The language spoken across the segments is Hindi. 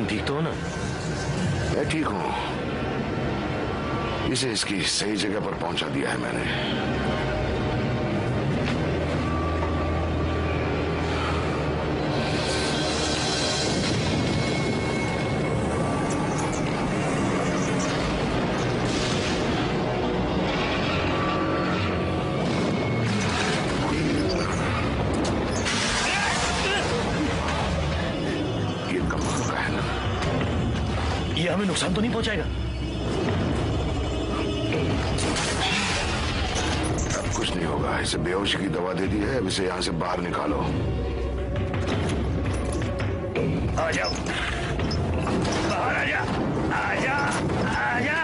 तुम ठीक तो हो ना? मैं ठीक हूं। इसे इसकी सही जगह पर पहुंचा दिया है मैंने। ये हमें नुकसान तो नहीं पहुंचाएगा? अब कुछ नहीं होगा। इसे बेहोशी की दवा दे दी है। अब इसे यहां से बाहर निकालो। आ जाओ, बाहर आ जा, आ जा, आ जा।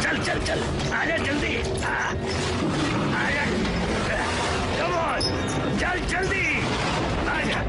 चल चल चल, आ जा जल्दी, आ जा। कम ऑन, चल जल्दी, आ जा।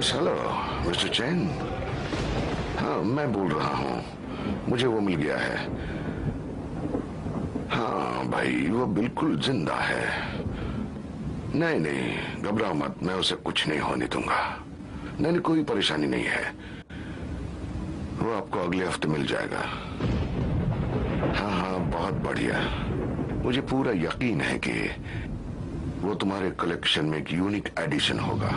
हेलो मिस्टर चैन। हाँ, मैं बोल रहा हूँ। मुझे वो मिल गया है। हाँ भाई, वो बिल्कुल जिंदा है। नहीं नहीं, घबराओ मत, मैं उसे कुछ नहीं होने दूंगा। नहीं, कोई परेशानी नहीं है। वो आपको अगले हफ्ते मिल जाएगा। हाँ हाँ, बहुत बढ़िया। मुझे पूरा यकीन है कि वो तुम्हारे कलेक्शन में एक यूनिक एडिशन होगा।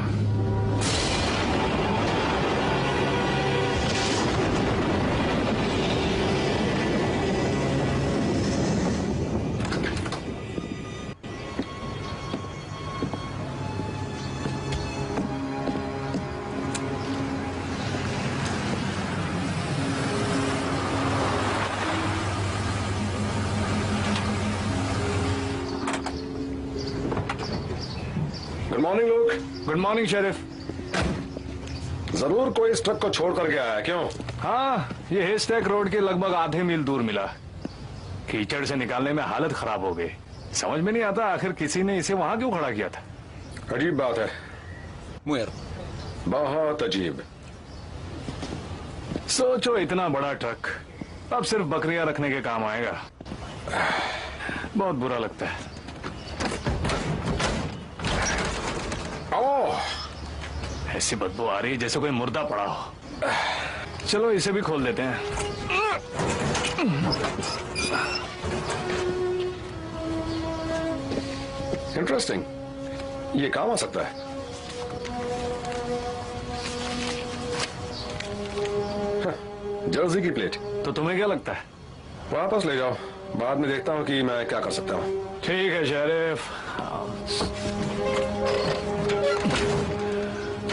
गुड मॉर्निंग लोग। Good morning sheriff. जरूर कोई इस ट्रक को छोड़ कर गया है, क्यों? हाँ, ये हेस्टैक रोड के लगभग आधे मील दूर मिला। कीचड़ से निकालने में हालत खराब हो गई। समझ में नहीं आता आखिर किसी ने इसे वहां क्यों खड़ा किया था। अजीब बात है, मुयर, बहुत अजीब। सोचो, इतना बड़ा ट्रक अब सिर्फ बकरियां रखने के काम आएगा। बहुत बुरा लगता है। ओह, ऐसी बदबू आ रही है जैसे कोई मुर्दा पड़ा हो। चलो इसे भी खोल देते हैं। इंटरेस्टिंग, ये काम आ सकता है। जर्सी की प्लेट। तो तुम्हें क्या लगता है? वापस ले जाओ, बाद में देखता हूं कि मैं क्या कर सकता हूं। ठीक है शेरिफ।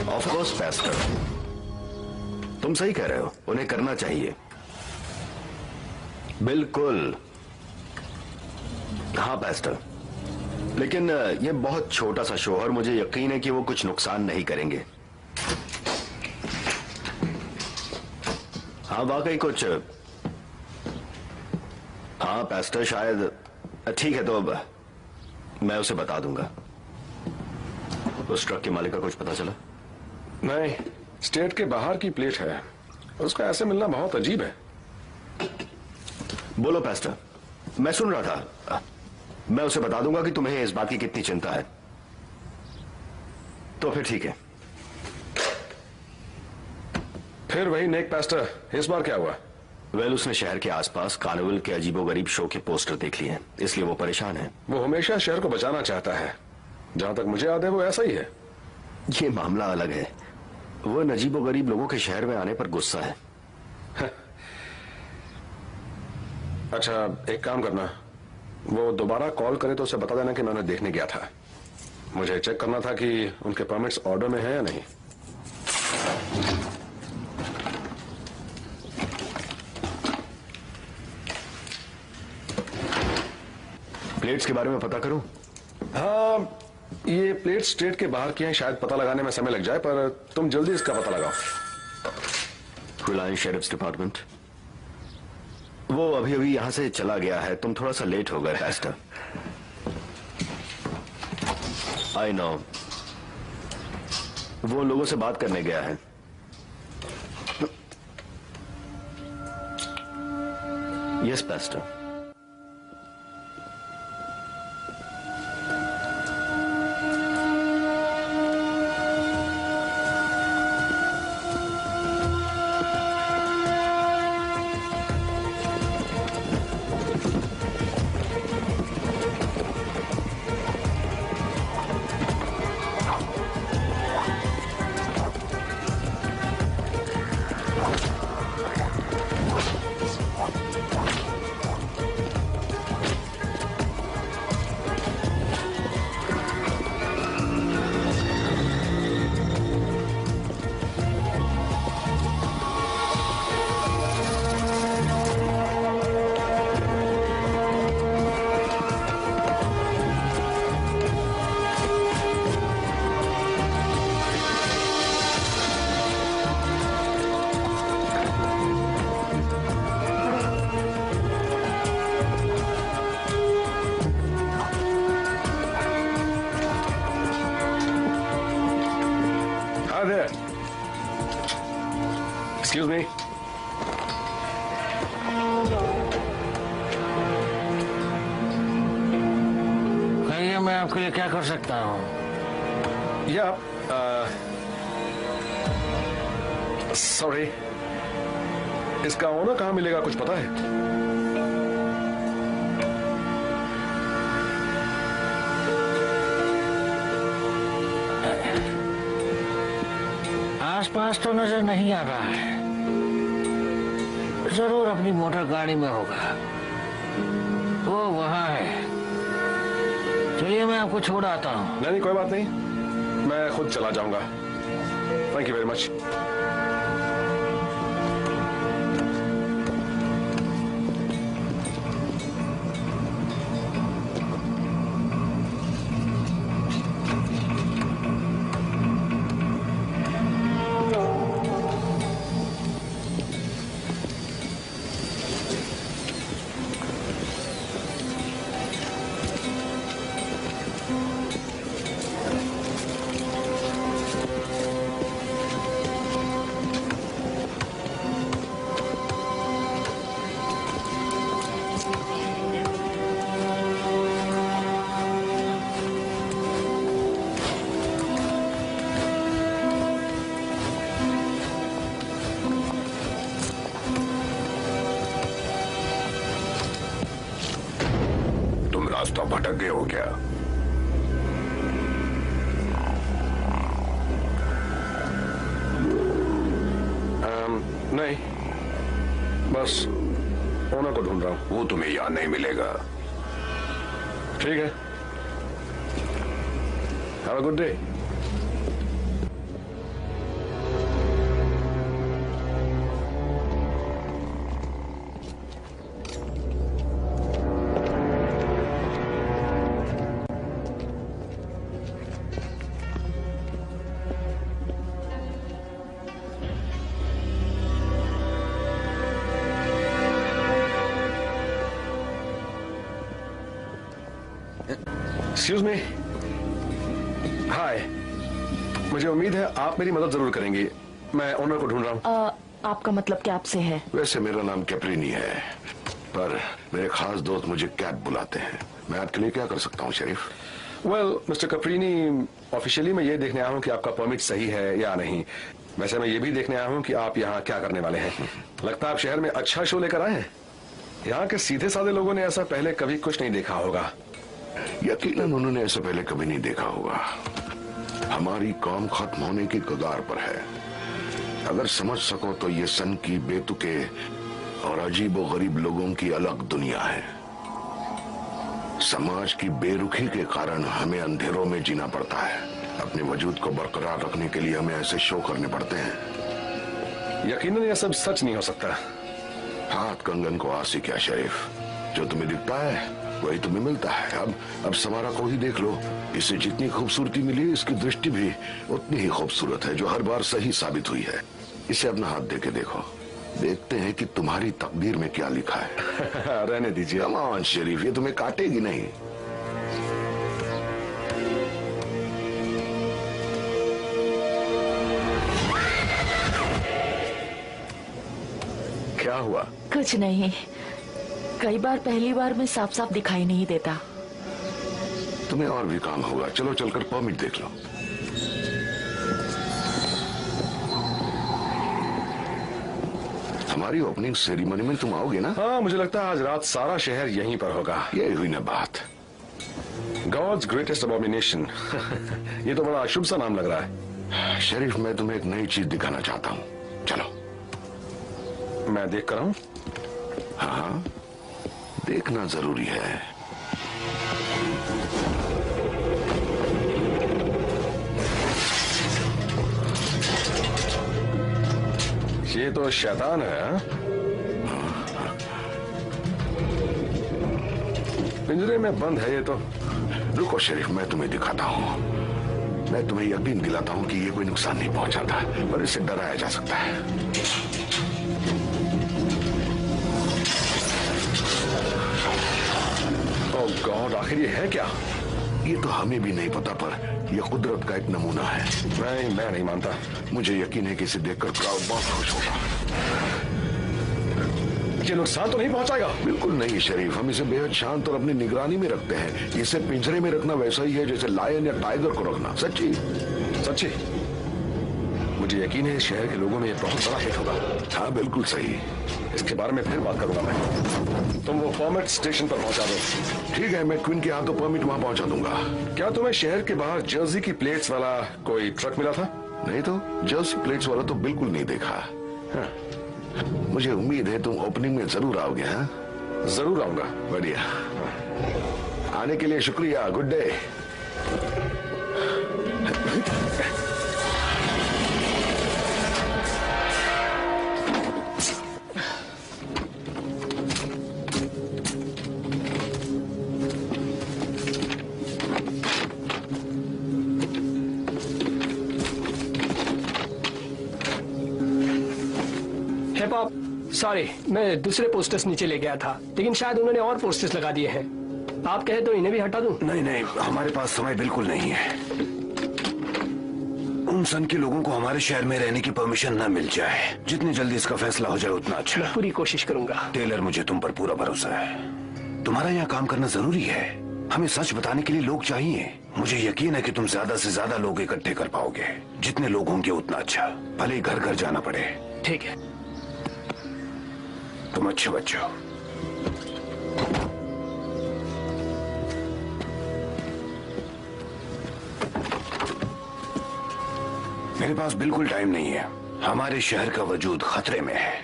ऑफ कोर्स पेस्टर, तुम सही कह रहे हो, उन्हें करना चाहिए। बिल्कुल। हाँ पेस्टर, लेकिन ये बहुत छोटा सा शो है और मुझे यकीन है कि वो कुछ नुकसान नहीं करेंगे। हाँ वाकई कुछ। हाँ पेस्टर, शायद। ठीक है, तो अब मैं उसे बता दूंगा। उस ट्रक के मालिक का कुछ पता चला? नहीं, स्टेट के बाहर की प्लेट है। उसका ऐसे मिलना बहुत अजीब है। बोलो पेस्टर, मैं सुन रहा था। मैं उसे बता दूंगा कि तुम्हें इस बात की कितनी चिंता है। तो फिर ठीक है। फिर वही नेक पेस्टर, इस बार क्या हुआ? वेल, उसने शहर के आसपास कार्निवल के अजीबोगरीब शो के पोस्टर देख लिए हैं, इसलिए वो परेशान है। वो हमेशा शहर को बचाना चाहता है। जहां तक मुझे याद है वो ऐसा ही है। ये मामला अलग है। वो अजीबोगरीब लोगों के शहर में आने पर गुस्सा है। अच्छा, एक काम करना, वो दोबारा कॉल करे तो उसे बता देना कि मैं उन्हें देखने गया था। मुझे चेक करना था कि उनके परमिट्स ऑर्डर में है या नहीं। प्लेट्स के बारे में पता करूं? हाँ, ये प्लेट स्टेट के बाहर की हैं, शायद पता लगाने में समय लग जाए, पर तुम जल्दी इसका पता लगाओ। रिलायंस शेरिफ्स डिपार्टमेंट। वो अभी अभी यहां से चला गया है, तुम थोड़ा सा लेट हो गए पैस्टर। आई नो, वो लोगों से बात करने गया है। यस पैस्टर। Excuse me. कहिए, मैं आपके लिए क्या कर सकता हूँ? सॉरी, इसका ओनर कहाँ मिलेगा, कुछ पता है? आसपास तो नजर नहीं आ रहा है, जरूर अपनी मोटर गाड़ी में होगा। वो वहां है। चलिए, मैं आपको छोड़ आता हूँ। नहीं, कोई बात नहीं, मैं खुद चला जाऊंगा। Thank you very much. रास्ता भटक गए हो क्या? नहीं, बस ओनर को ढूंढ रहा हूं। वो तुम्हें यहां नहीं मिलेगा। ठीक है, have a good day. Excuse me. Hi, मुझे उम्मीद है आप मेरी मदद जरूर करेंगी। मैं ओनर को ढूंढ रहा हूँ। आपका मतलब क्या आपसे है? वैसे मेरा नाम कैप्रिनी है, पर मेरे खास दोस्त मुझे कैप बुलाते हैं। मैं आपके लिए क्या कर सकता हूँ शरीफ? वेल मिस्टर कप्रीनी, ऑफिशियली मैं ये देखने आया हूँ कि आपका परमिट सही है या नहीं। वैसे मैं ये भी देखने आया हूँ कि आप यहाँ क्या करने वाले हैं। लगता है आप शहर में अच्छा शो लेकर आए हैं। यहाँ के सीधे साधे लोगों ने ऐसा पहले कभी कुछ नहीं देखा होगा। यकीनन उन्होंने ऐसा पहले कभी नहीं देखा होगा। हमारी कौम खत्म होने की कगार पर है। अगर समझ सको तो ये सन की बेतुके और अजीबो गरीब लोगों की अलग दुनिया है। समाज की बेरुखी के कारण हमें अंधेरों में जीना पड़ता है। अपने वजूद को बरकरार रखने के लिए हमें ऐसे शो करने पड़ते हैं। यकीनन यह सब सच नहीं हो सकता। हाथ कंगन को आसी क्या शरीफ, जो तुम्हें दिखता है वही तुम्हें मिलता है। अब समारा को ही देख लो, इसे जितनी खूबसूरती मिली इसकी दृष्टि भी उतनी ही खूबसूरत है, जो हर बार सही साबित हुई है। इसे अपना हाथ दे के देखो, देखते हैं कि तुम्हारी तकदीर में क्या लिखा है। रहने दीजिए। कम ऑन शरीफ, ये तुम्हें काटेगी नहीं। क्या हुआ? कुछ नहीं, कई बार पहली बार में साफ साफ दिखाई नहीं देता। तुम्हें और भी काम होगा, चलो चलकर परमिट देख लो। हमारी ओपनिंग सेरेमनी में तुम आओगे ना? हाँ, मुझे लगता है आज रात सारा शहर यहीं पर होगा। यही हुई ना बात। God's greatest abomination. ये तो बड़ा अशुभ सा नाम लग रहा है। शरीफ, मैं तुम्हें एक नई चीज दिखाना चाहता हूँ, चलो। मैं देख कर आऊं? हाँ, देखना जरूरी है। ये तो शैतान है। पिंजरे में बंद है ये तो। रुको शरीफ, मैं तुम्हें दिखाता हूँ। मैं तुम्हें यकीन दिलाता हूँ कि ये कोई नुकसान नहीं पहुंचाता, पर इसे डराया जा सकता है। ओह गॉड, आखिर ये है क्या? ये तो हमें भी नहीं पता, पर यह कुदरत का एक नमूना है। मैं नहीं मानता। मुझे यकीन है कि इसे देखकर क्राउड बहुत खुश होगा। ये नुकसान तो नहीं पहुंचाएगा? बिल्कुल नहीं शरीफ, हम इसे बेहद शांत और अपनी निगरानी में रखते हैं। इसे पिंजरे में रखना वैसा ही है जैसे लायन या टाइगर को रखना। सच्ची सच्ची? मुझे यकीन है इस शहर के लोगों में ये बहुत बड़ा हिट होगा। हाँ बिल्कुल सही। इसके बारे में फिर बात करूंगा मैं। तुम वो परमिट स्टेशन पर पहुंचा दो। ठीक है, मैं क्वीन के हाथों परमिट वहां पहुंचा दूंगा। क्या तुम्हें शहर के बाहर जर्सी की प्लेट्स वाला कोई ट्रक मिला था? नहीं तो, जर्सी प्लेट्स वाला तो बिल्कुल नहीं देखा। हाँ। मुझे उम्मीद है तुम ओपनिंग में जरूर आओगे। हाँ जरूर आऊंगा। बढ़िया, आने के लिए शुक्रिया। Good day. सॉरी, मैं दूसरे पोस्टर्स नीचे ले गया था, लेकिन शायद उन्होंने और पोस्टर्स लगा दिए हैं। आप कहे तो इन्हें भी हटा दूं? नहीं नहीं, हमारे पास समय बिल्कुल नहीं है। उन सन के लोगों को हमारे शहर में रहने की परमिशन न मिल जाए। जितनी जल्दी इसका फैसला हो जाए उतना अच्छा। मैं पूरी कोशिश करूंगा। टेलर, मुझे तुम पर पूरा भरोसा है। तुम्हारा यहाँ काम करना जरूरी है। हमें सच बताने के लिए लोग चाहिए। मुझे यकीन है कि तुम ज्यादा से ज्यादा लोग इकट्ठे कर पाओगे। जितने लोग होंगे उतना अच्छा, भले ही घर घर जाना पड़े। ठीक है। तुम अच्छे बच्चे हो। मेरे पास बिल्कुल टाइम नहीं है। हमारे शहर का वजूद खतरे में है।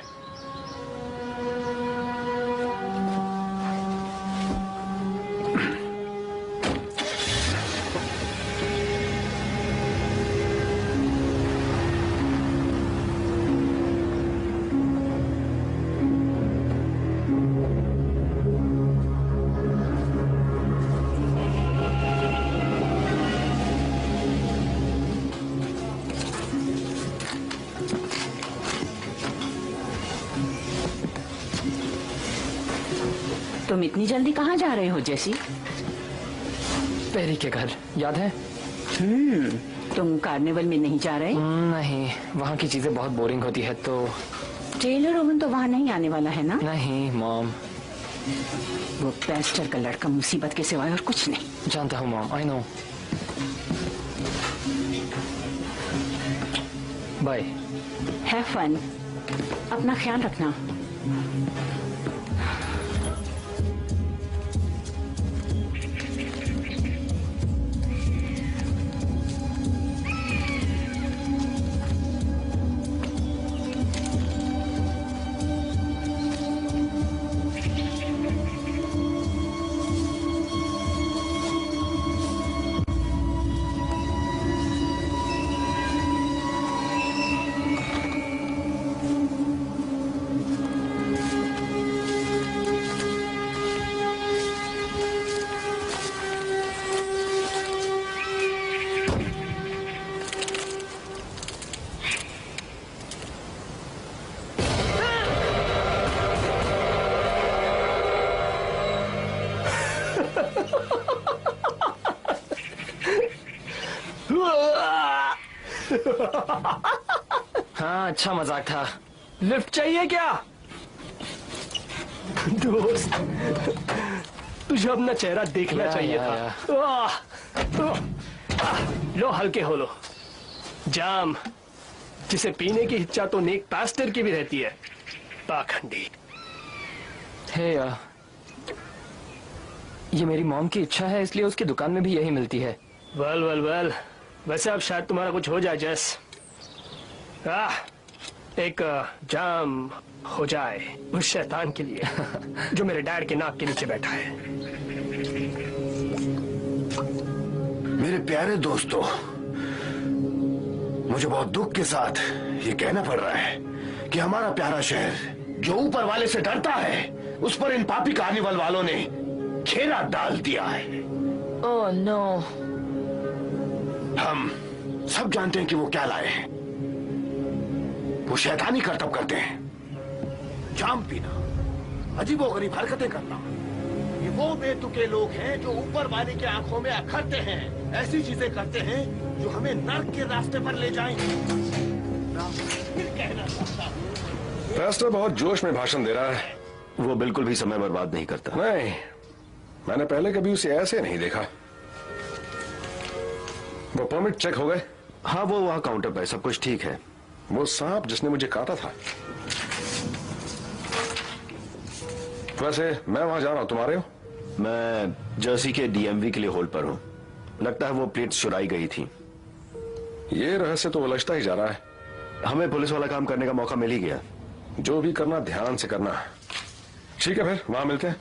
तुम इतनी जल्दी कहाँ जा रहे हो जेसी? पेरी के घर, याद है? तुम कार्निवल में नहीं जा रहे? नहीं, वहाँ की चीजें बहुत बोरिंग होती है। तो टेलर ओवन तो वहाँ नहीं आने वाला है ना? नहीं मॉम। वो पेस्टर का लड़का मुसीबत के सिवाय और कुछ नहीं। जानता हूँ mom, I know. Bye. Have fun. अपना ख्याल रखना। हाँ, अच्छा मजाक था। लिफ्ट चाहिए क्या? दोस्त, तुझे अपना चेहरा देखना चाहिए था। लो, हल्के हो लो। जाम जिसे पीने की इच्छा तो नेक पास्टर की भी रहती है, पाखंडी। हे ये मेरी मॉम की इच्छा है, इसलिए उसकी दुकान में भी यही मिलती है। वेल वेल वेल, वैसे अब शायद तुम्हारा कुछ हो जाए जैस। एक जाम हो जाए उस शैतान के लिए जो मेरे डैड के नाक के नीचे बैठा है। मेरे प्यारे दोस्तों, मुझे बहुत दुख के साथ ये कहना पड़ रहा है कि हमारा प्यारा शहर जो ऊपर वाले से डरता है, उस पर इन पापी कार्निवल वालों ने घेरा डाल दिया है। Oh no. हम सब जानते हैं कि वो क्या लाए हैं। वो शैतानी करतब करते हैं, जाम पीना, अजीबोगरीब हरकतें करना। ये वो बेतुके लोग हैं जो ऊपर वाले की आंखों में अखरते हैं, ऐसी चीजें करते हैं जो हमें नर्क के रास्ते पर ले जाएंगे। फिर कहना चाहता हूं, पास्टर बहुत जोश में भाषण दे रहा है। वो बिल्कुल भी समय बर्बाद नहीं करता। नहीं, मैंने पहले कभी उसे ऐसे नहीं देखा। वो परमिट चेक हो गए? हाँ, वो वहाँ काउंटर पर, सब कुछ ठीक है। वो सांप जिसने मुझे काटा था, वैसे मैं वहां जा रहा हूं, तुम आ रहे हो? मैं जर्सी के डीएमवी के लिए होल्ड पर हूँ। लगता है वो प्लेट्स चुराई गई थी। ये रहस्य तो उलझता ही जा रहा है। हमें पुलिस वाला काम करने का मौका मिल ही गया। जो भी करना ध्यान से करना। ठीक है, फिर वहां मिलते हैं।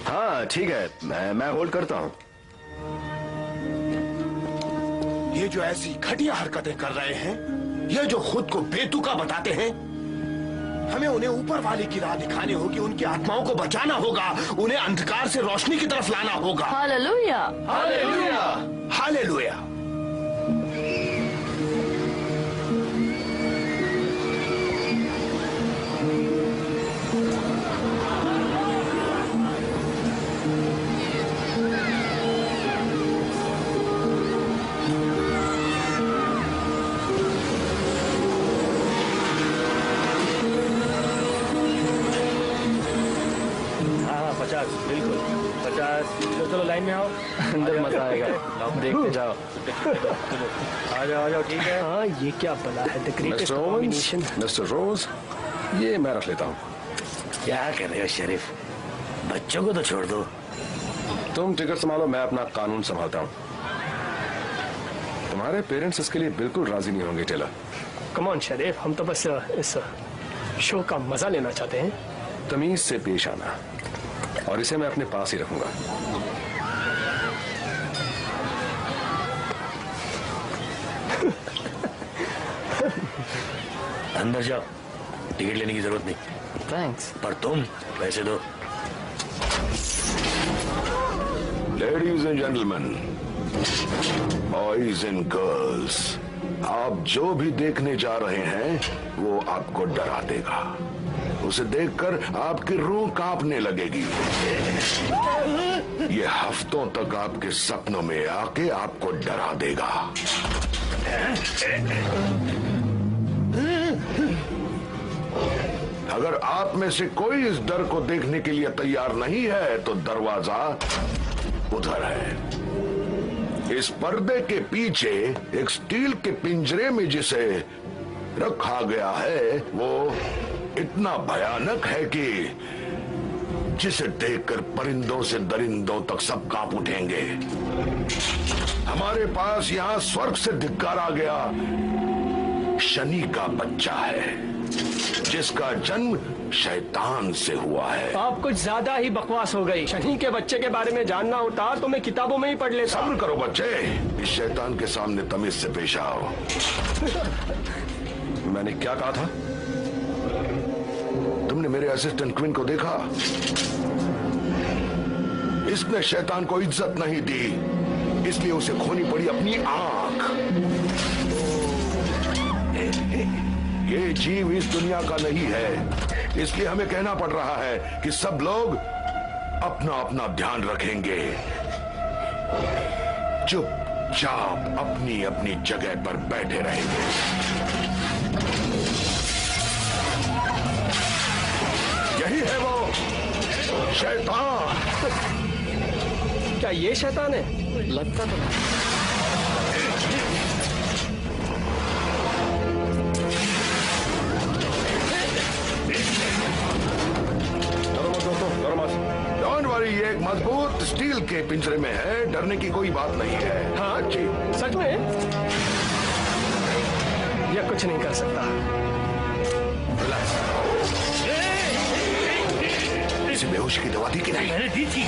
हाँ ठीक है, मैं होल्ड करता हूँ। ये जो ऐसी घटिया हरकतें कर रहे हैं, ये जो खुद को बेतुका बताते हैं, हमें उन्हें ऊपर वाले की राह दिखानी होगी, उनकी आत्माओं को बचाना होगा, उन्हें अंधकार से रोशनी की तरफ लाना होगा। Hallelujah, hallelujah, hallelujah. बिल्कुल 50। चलो लाइन में आओ, अंदर मजा आएगा, देखते जाओ। आ जाओ, ठीक है। हाँ, ये क्या बला है? The greatest combination. मिस्टर रोज, ये मैं रख लेता हूँ। क्या कर रहे हो शरीफ? बच्चों को तो छोड़ दो। तुम टिकट संभालो, मैं अपना कानून संभालता हूँ। तुम्हारे पेरेंट्स इसके लिए बिल्कुल राजी नहीं होंगे टेलर। कम ऑन शरीफ, हम तो बस इस शो का मजा लेना चाहते हैं। तमीज से पेश आना, और इसे मैं अपने पास ही रखूंगा। अंदर जाओ, टिकट लेने की जरूरत नहीं। थैंक्स। पर तुम पैसे दो। Ladies and gentleman, boys and girls, आप जो भी देखने जा रहे हैं वो आपको डरा देगा। उसे देखकर आपकी रूह कांपने लगेगी। ये हफ्तों तक आपके सपनों में आके आपको डरा देगा। अगर आप में से कोई इस डर को देखने के लिए तैयार नहीं है तो दरवाजा उधर है। इस पर्दे के पीछे एक स्टील के पिंजरे में जिसे रखा गया है वो इतना भयानक है कि जिसे देखकर परिंदों से दरिंदों तक सब कांप उठेंगे। हमारे पास यहाँ स्वर्ग से धिक्कारा गया शनि का बच्चा है, जिसका जन्म शैतान से हुआ है। आप कुछ ज्यादा ही बकवास हो गई। शनि के बच्चे के बारे में जानना होता तो मैं किताबों में ही पढ़ लेता। सब्र करो बच्चे, इस शैतान के सामने तमीज से पेश आओ। मैंने क्या कहा था? तुमने मेरे असिस्टेंट क्वीन को देखा? इसने शैतान को इज्जत नहीं दी, इसलिए उसे खोनी पड़ी अपनी आंख। ये जीव इस दुनिया का नहीं है, इसलिए हमें कहना पड़ रहा है कि सब लोग अपना अपना ध्यान रखेंगे, चुपचाप अपनी अपनी जगह पर बैठे रहेंगे। यही है वो शैतान। क्या ये शैतान है? लगता तो नहीं। डोंट वरी, ये एक मजबूत स्टील के पिंजरे में है, डरने की कोई बात नहीं है। हाँ जी, सच में यह कुछ नहीं कर सकता। इसे बेहोशी की दवा दी कि नहीं? मैंने दी थी।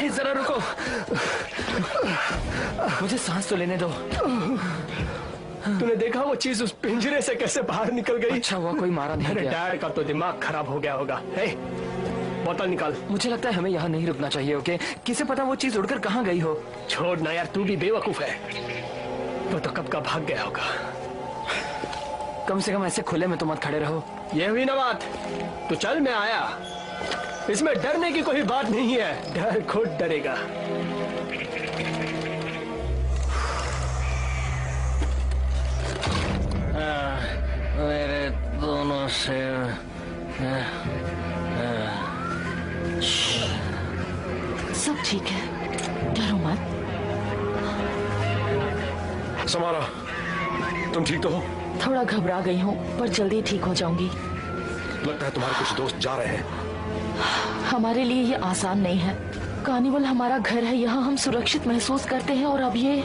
जरा रुको, मुझे सांस तो लेने दो। तूने देखा वो चीज उस पिंजरे से कैसे बाहर निकल गई? अच्छा हुआ कोई मारा नहीं मेरे गया। डैड का तो दिमाग खराब हो गया होगा। हे, बोतल निकाल। मुझे लगता है हमें यहाँ नहीं रुकना चाहिए। ओके, किसे पता वो चीज उड़कर कहाँ गई हो। छोड़ ना यार, तू भी बेवकूफ है। वो तो कब का भाग गया होगा। कम से कम ऐसे खुले में तो मत खड़े रहो। ये हुई ना बात। तो चल, मैं आया। इसमें डरने की कोई बात नहीं है, डर खुद डरेगा। मेरे दोनों सिर। सब ठीक है, डरो मत। समारा, तुम ठीक तो हो? थोड़ा घबरा गई हूँ, पर जल्दी ठीक हो जाऊंगी। लगता है तुम्हारे कुछ दोस्त जा रहे हैं। हमारे लिए ये आसान नहीं है। कार्निवल हमारा घर है, यहाँ हम सुरक्षित महसूस करते हैं, और अब ये।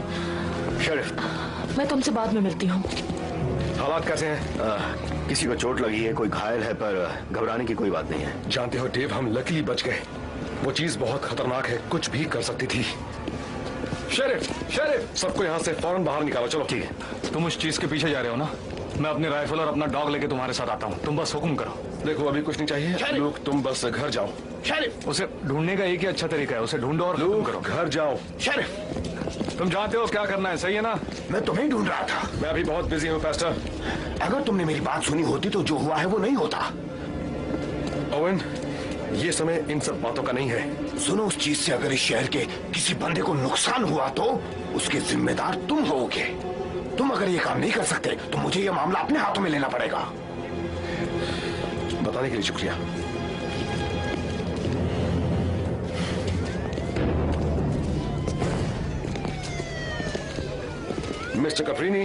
शेरिफ, मैं तुमसे बाद में मिलती हूँ। हालात कैसे हैं? किसी को चोट लगी है, कोई घायल है, पर घबराने की कोई बात नहीं है। जानते हो डेव, हम लकीली बच गए। वो चीज बहुत खतरनाक है, कुछ भी कर सकती थी। शेरिफ, शेरिफ, सबको यहाँ से फौरन बाहर निकालो। चलो। ठीक है। तुम उस चीज के पीछे जा रहे हो ना? मैं अपनी राइफल और अपना डॉग लेके तुम्हारे साथ आता हूँ, तुम बस हुक्म करो। देखो, अभी कुछ नहीं चाहिए लूक, तुम बस घर जाओ। शेरिफ, उसे ढूंढने का एक ही अच्छा तरीका है, उसे ढूंढो और हुक्म लूक, करो। घर जाओ। शेरिफ, तुम जानते हो क्या करना है, सही है ना? मैं तुम्हें ढूंढ रहा था। मैं अभी बहुत बिजी हूँ पेस्टर। अगर तुमने मेरी बात सुनी होती तो जो हुआ है वो नहीं होता। ओवन, ये समय इन सब बातों का नहीं है। सुनो, उस चीज से अगर इस शहर के किसी बंदे को नुकसान हुआ तो उसके जिम्मेदार तुम होगे। तुम अगर ये काम नहीं कर सकते तो मुझे ये मामला अपने हाथों में लेना पड़ेगा। बताने के लिए शुक्रिया। मिस्टर कफरीनी,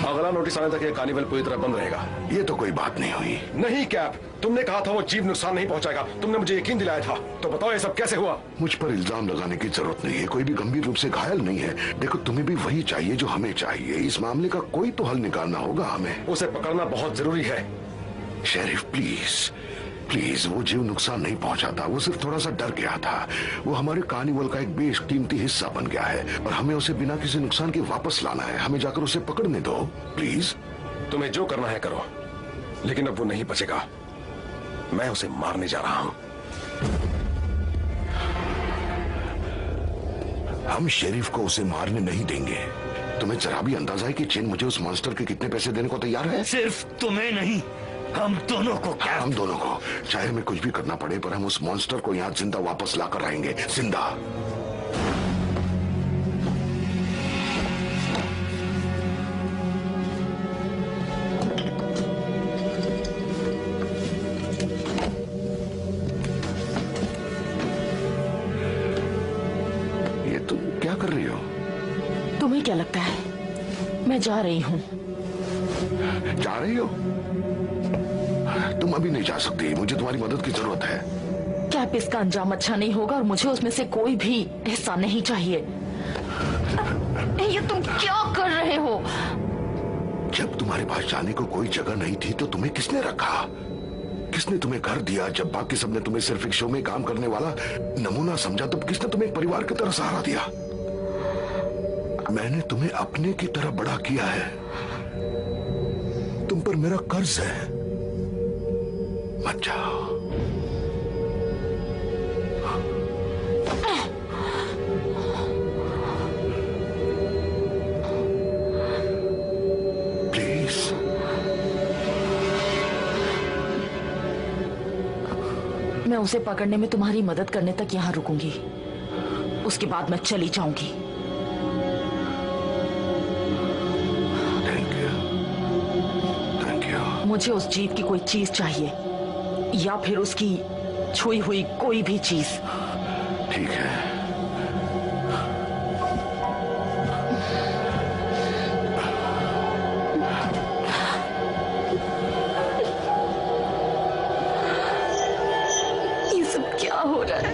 अगला नोटिस आने तक ये कार्निवल पूरी तरह बंद रहेगा। ये तो कोई बात नहीं हुई। नहीं कैप, तुमने कहा था वो जीव नुकसान नहीं पहुंचाएगा। तुमने मुझे यकीन दिलाया था, तो बताओ ये सब कैसे हुआ? मुझ पर इल्जाम लगाने की जरूरत नहीं है, कोई भी गंभीर रूप से घायल नहीं है। देखो, तुम्हें भी वही चाहिए जो हमें चाहिए। इस मामले का कोई तो हल निकालना होगा हमें। उसे पकड़ना बहुत जरूरी है। शेरिफ, प्लीज प्लीज, वो जीव नुकसान नहीं पहुंचाता, वो सिर्फ थोड़ा सा डर गया था। वो हमारे कार्निवल का एक बेशकीमती हिस्सा बन गया है और हमें उसे बिना किसी नुकसान के वापस लाना है। हमें जाकर उसे पकड़ने दो प्लीज। तुम्हें जो करना है करो, लेकिन अब वो नहीं बचेगा। मैं उसे मारने जा रहा हूं। हम शेरिफ को उसे मारने नहीं देंगे। तुम्हें जरा भी अंदाजा है कि चेन मुझे उस मॉन्स्टर के कितने पैसे देने को तैयार है? सिर्फ तुम्हें नहीं, हम दोनों को। क्या? हम दोनों को, चाहे हमें कुछ भी करना पड़े, पर हम उस मॉन्स्टर को यहाँ जिंदा वापस लाकर आएंगे, जिंदा। ये तुम क्या कर रही हो? तुम्हें क्या लगता है? मैं जा रही हूँ। जा रही हो? तुम अभी नहीं जा सकती, मुझे तुम्हारी मदद की जरूरत है। क्या तब इसका अंजाम अच्छा नहीं होगा और मुझे उसमें से कोई भी हिस्सा नहीं चाहिए। ये तुम क्या कर रहे हो? जब तुम्हारे पास जाने को कोई जगह नहीं थी तो तुम्हें किसने रखा? किसने तुम्हें घर दिया? जब बाकी सबने तुम्हें सिर्फ एक शो में काम करने वाला नमूना समझा तो किसने तुम्हें एक परिवार की तरह सहारा दिया? मैंने तुम्हें अपने की तरह बड़ा किया है। तुम पर मेरा कर्ज है। मत जाओ। प्लीज। मैं उसे पकड़ने में तुम्हारी मदद करने तक यहाँ रुकूंगी, उसके बाद मैं चली जाऊंगी। Thank you. मुझे उस जीव की कोई चीज चाहिए या फिर उसकी छुई हुई कोई भी चीज। ठीक है। ये सब क्या हो रहा है?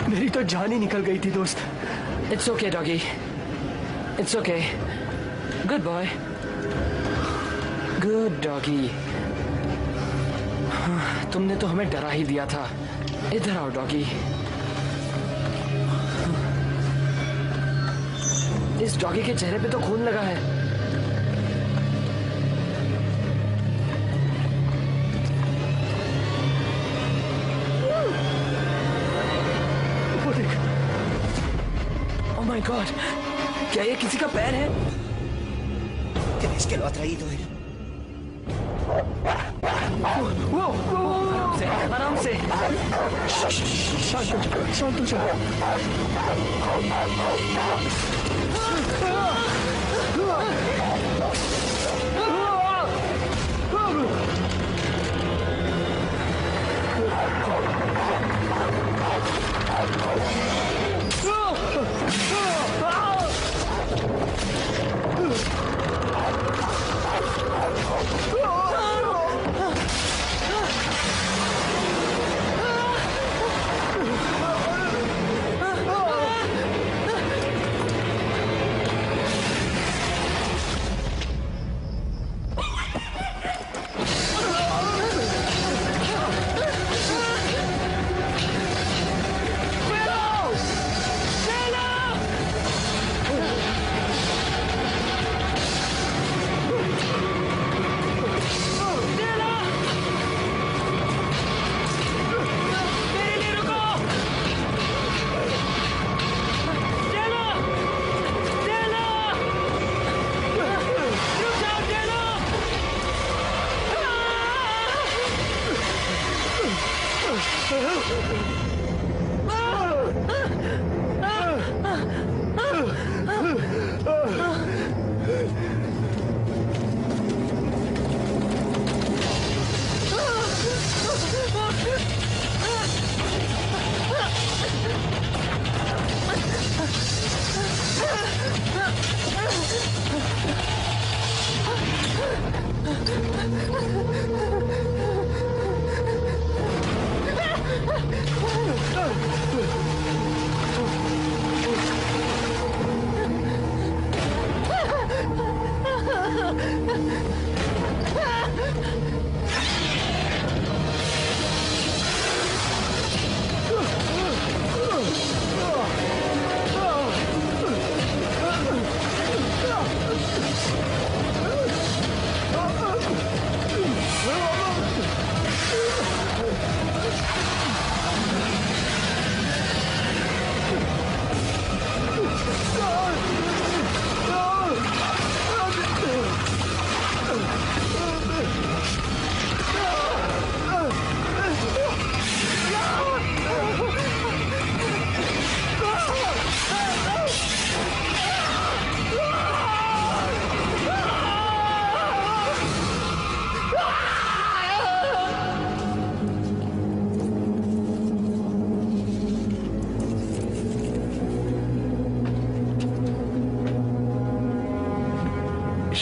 मेरी तो जान ही निकल गई थी दोस्त। It's okay doggy, it's okay. Good boy, good doggy. तुमने तो हमें डरा ही दिया था। इधर आओ डॉगी। इस डॉगी के चेहरे पे तो खून लगा है। ओह माय गॉड, क्या ये किसी का पैर है? इसके लौतराई तो है। वो आराम से। शांत हो जाओ।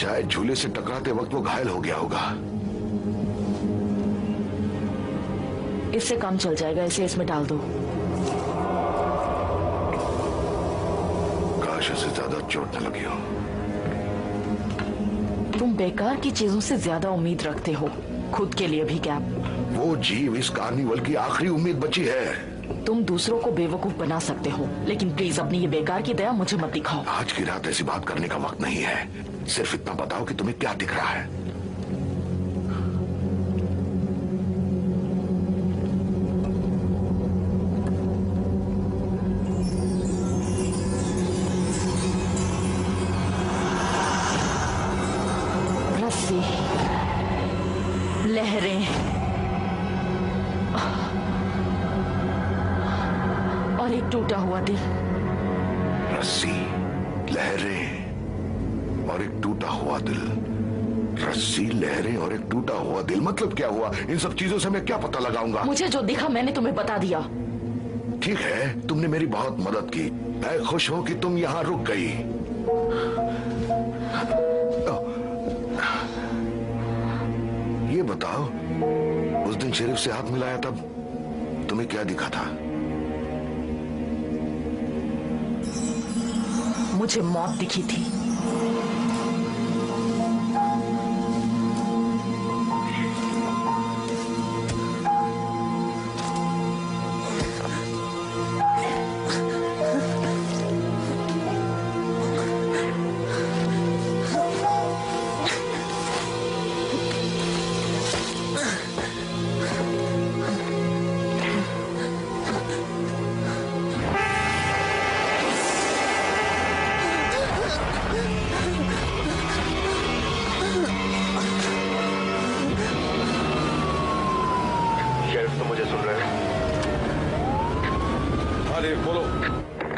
शायद झूले से टकराते वक्त वो घायल हो गया होगा। इससे काम चल जाएगा, इसे इसमें डाल दो। काश इसे ज्यादा चोट न लगी हो। तुम बेकार की चीजों से ज्यादा उम्मीद रखते हो, खुद के लिए भी कैप। वो जीव इस कार्निवल की आखिरी उम्मीद बची है। तुम दूसरों को बेवकूफ बना सकते हो, लेकिन प्लीज अपनी ये बेकार की दया मुझे मत दिखाओ। आज की रात ऐसी बात करने का वक्त नहीं है। सिर्फ इतना बताओ कि तुम्हें क्या दिख रहा है। रस्सी, लहरें और एक टूटा हुआ दिल। रस्सी, लहरें और एक टूटा हुआ दिल। रस्सी, लहरें और एक टूटा हुआ दिल, मतलब क्या हुआ? इन सब चीजों से मैं क्या पता लगाऊंगा? मुझे जो दिखा मैंने तुम्हें बता दिया। ठीक है, तुमने मेरी बहुत मदद की। मैं खुश हूं कि तुम यहाँ रुक गई। ये बताओ, उस दिन शेरिफ से हाथ मिलाया तब तुम्हें क्या दिखा था? मुझे मौत दिखी थी।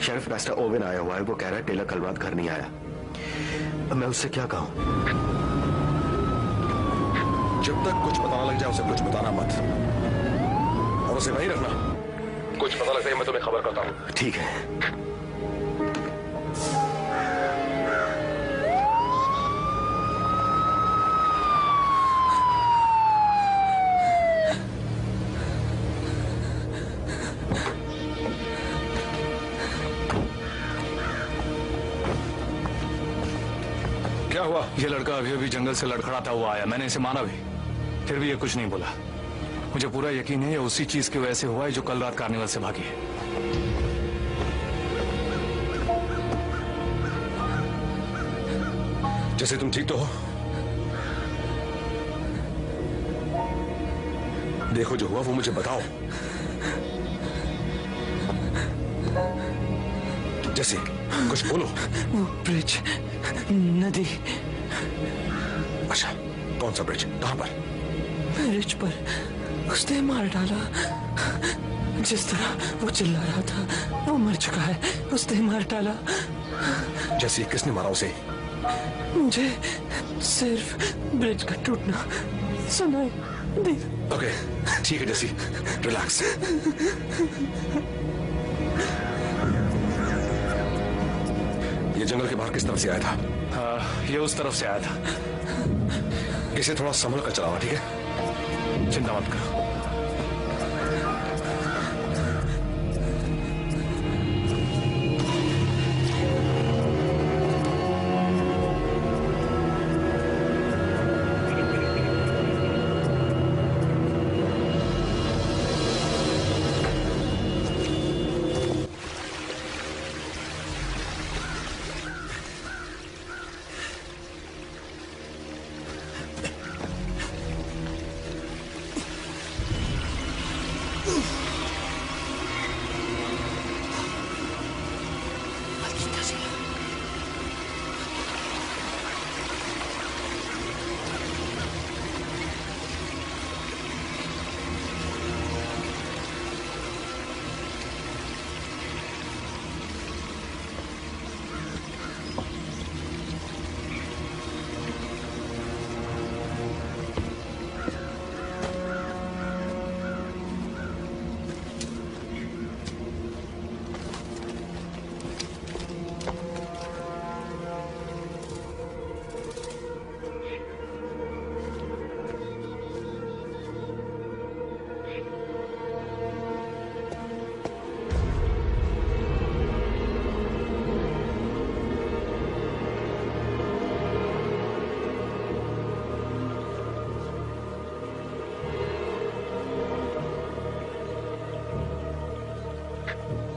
शेरिफ मास्टर ओवेन आया हुआ है। वो कह रहा है टेलर कल रात घर नहीं आया। अब मैं उससे क्या कहूं? जब तक कुछ पता ना लग जाए उसे कुछ बताना मत, और उसे वहीं रखना। कुछ पता लगता है मैं तुम्हें खबर करता हूं। ठीक है। क्या हुआ? ये लड़का अभी अभी जंगल से लड़खड़ाता हुआ आया। मैंने इसे मारा भी, फिर भी ये कुछ नहीं बोला। मुझे पूरा यकीन है ये उसी चीज की वजह से हुआ है जो कल रात कार्निवल से भागी है। जैसे तुम ठीक तो हो? देखो जो हुआ वो मुझे बताओ। जैसे कुछ बोलो। वो ब्रिज, नदी। अच्छा, कौन सा ब्रिज? कहां पर? ब्रिज पर उसने मार डाला। जिस तरह वो चिल्ला रहा था, वो मर चुका है। उसने मार डाला। जैसे किसने मारा उसे? मुझे सिर्फ ब्रिज का टूटना सुनाई दी। ओके, ठीक है जैसी, रिलैक्स। ये जंगल के बाहर किस तरफ से आया था? ये उस तरफ से आया था। इसे थोड़ा संभल कर चलाओ, ठीक है? चिंता मत करो।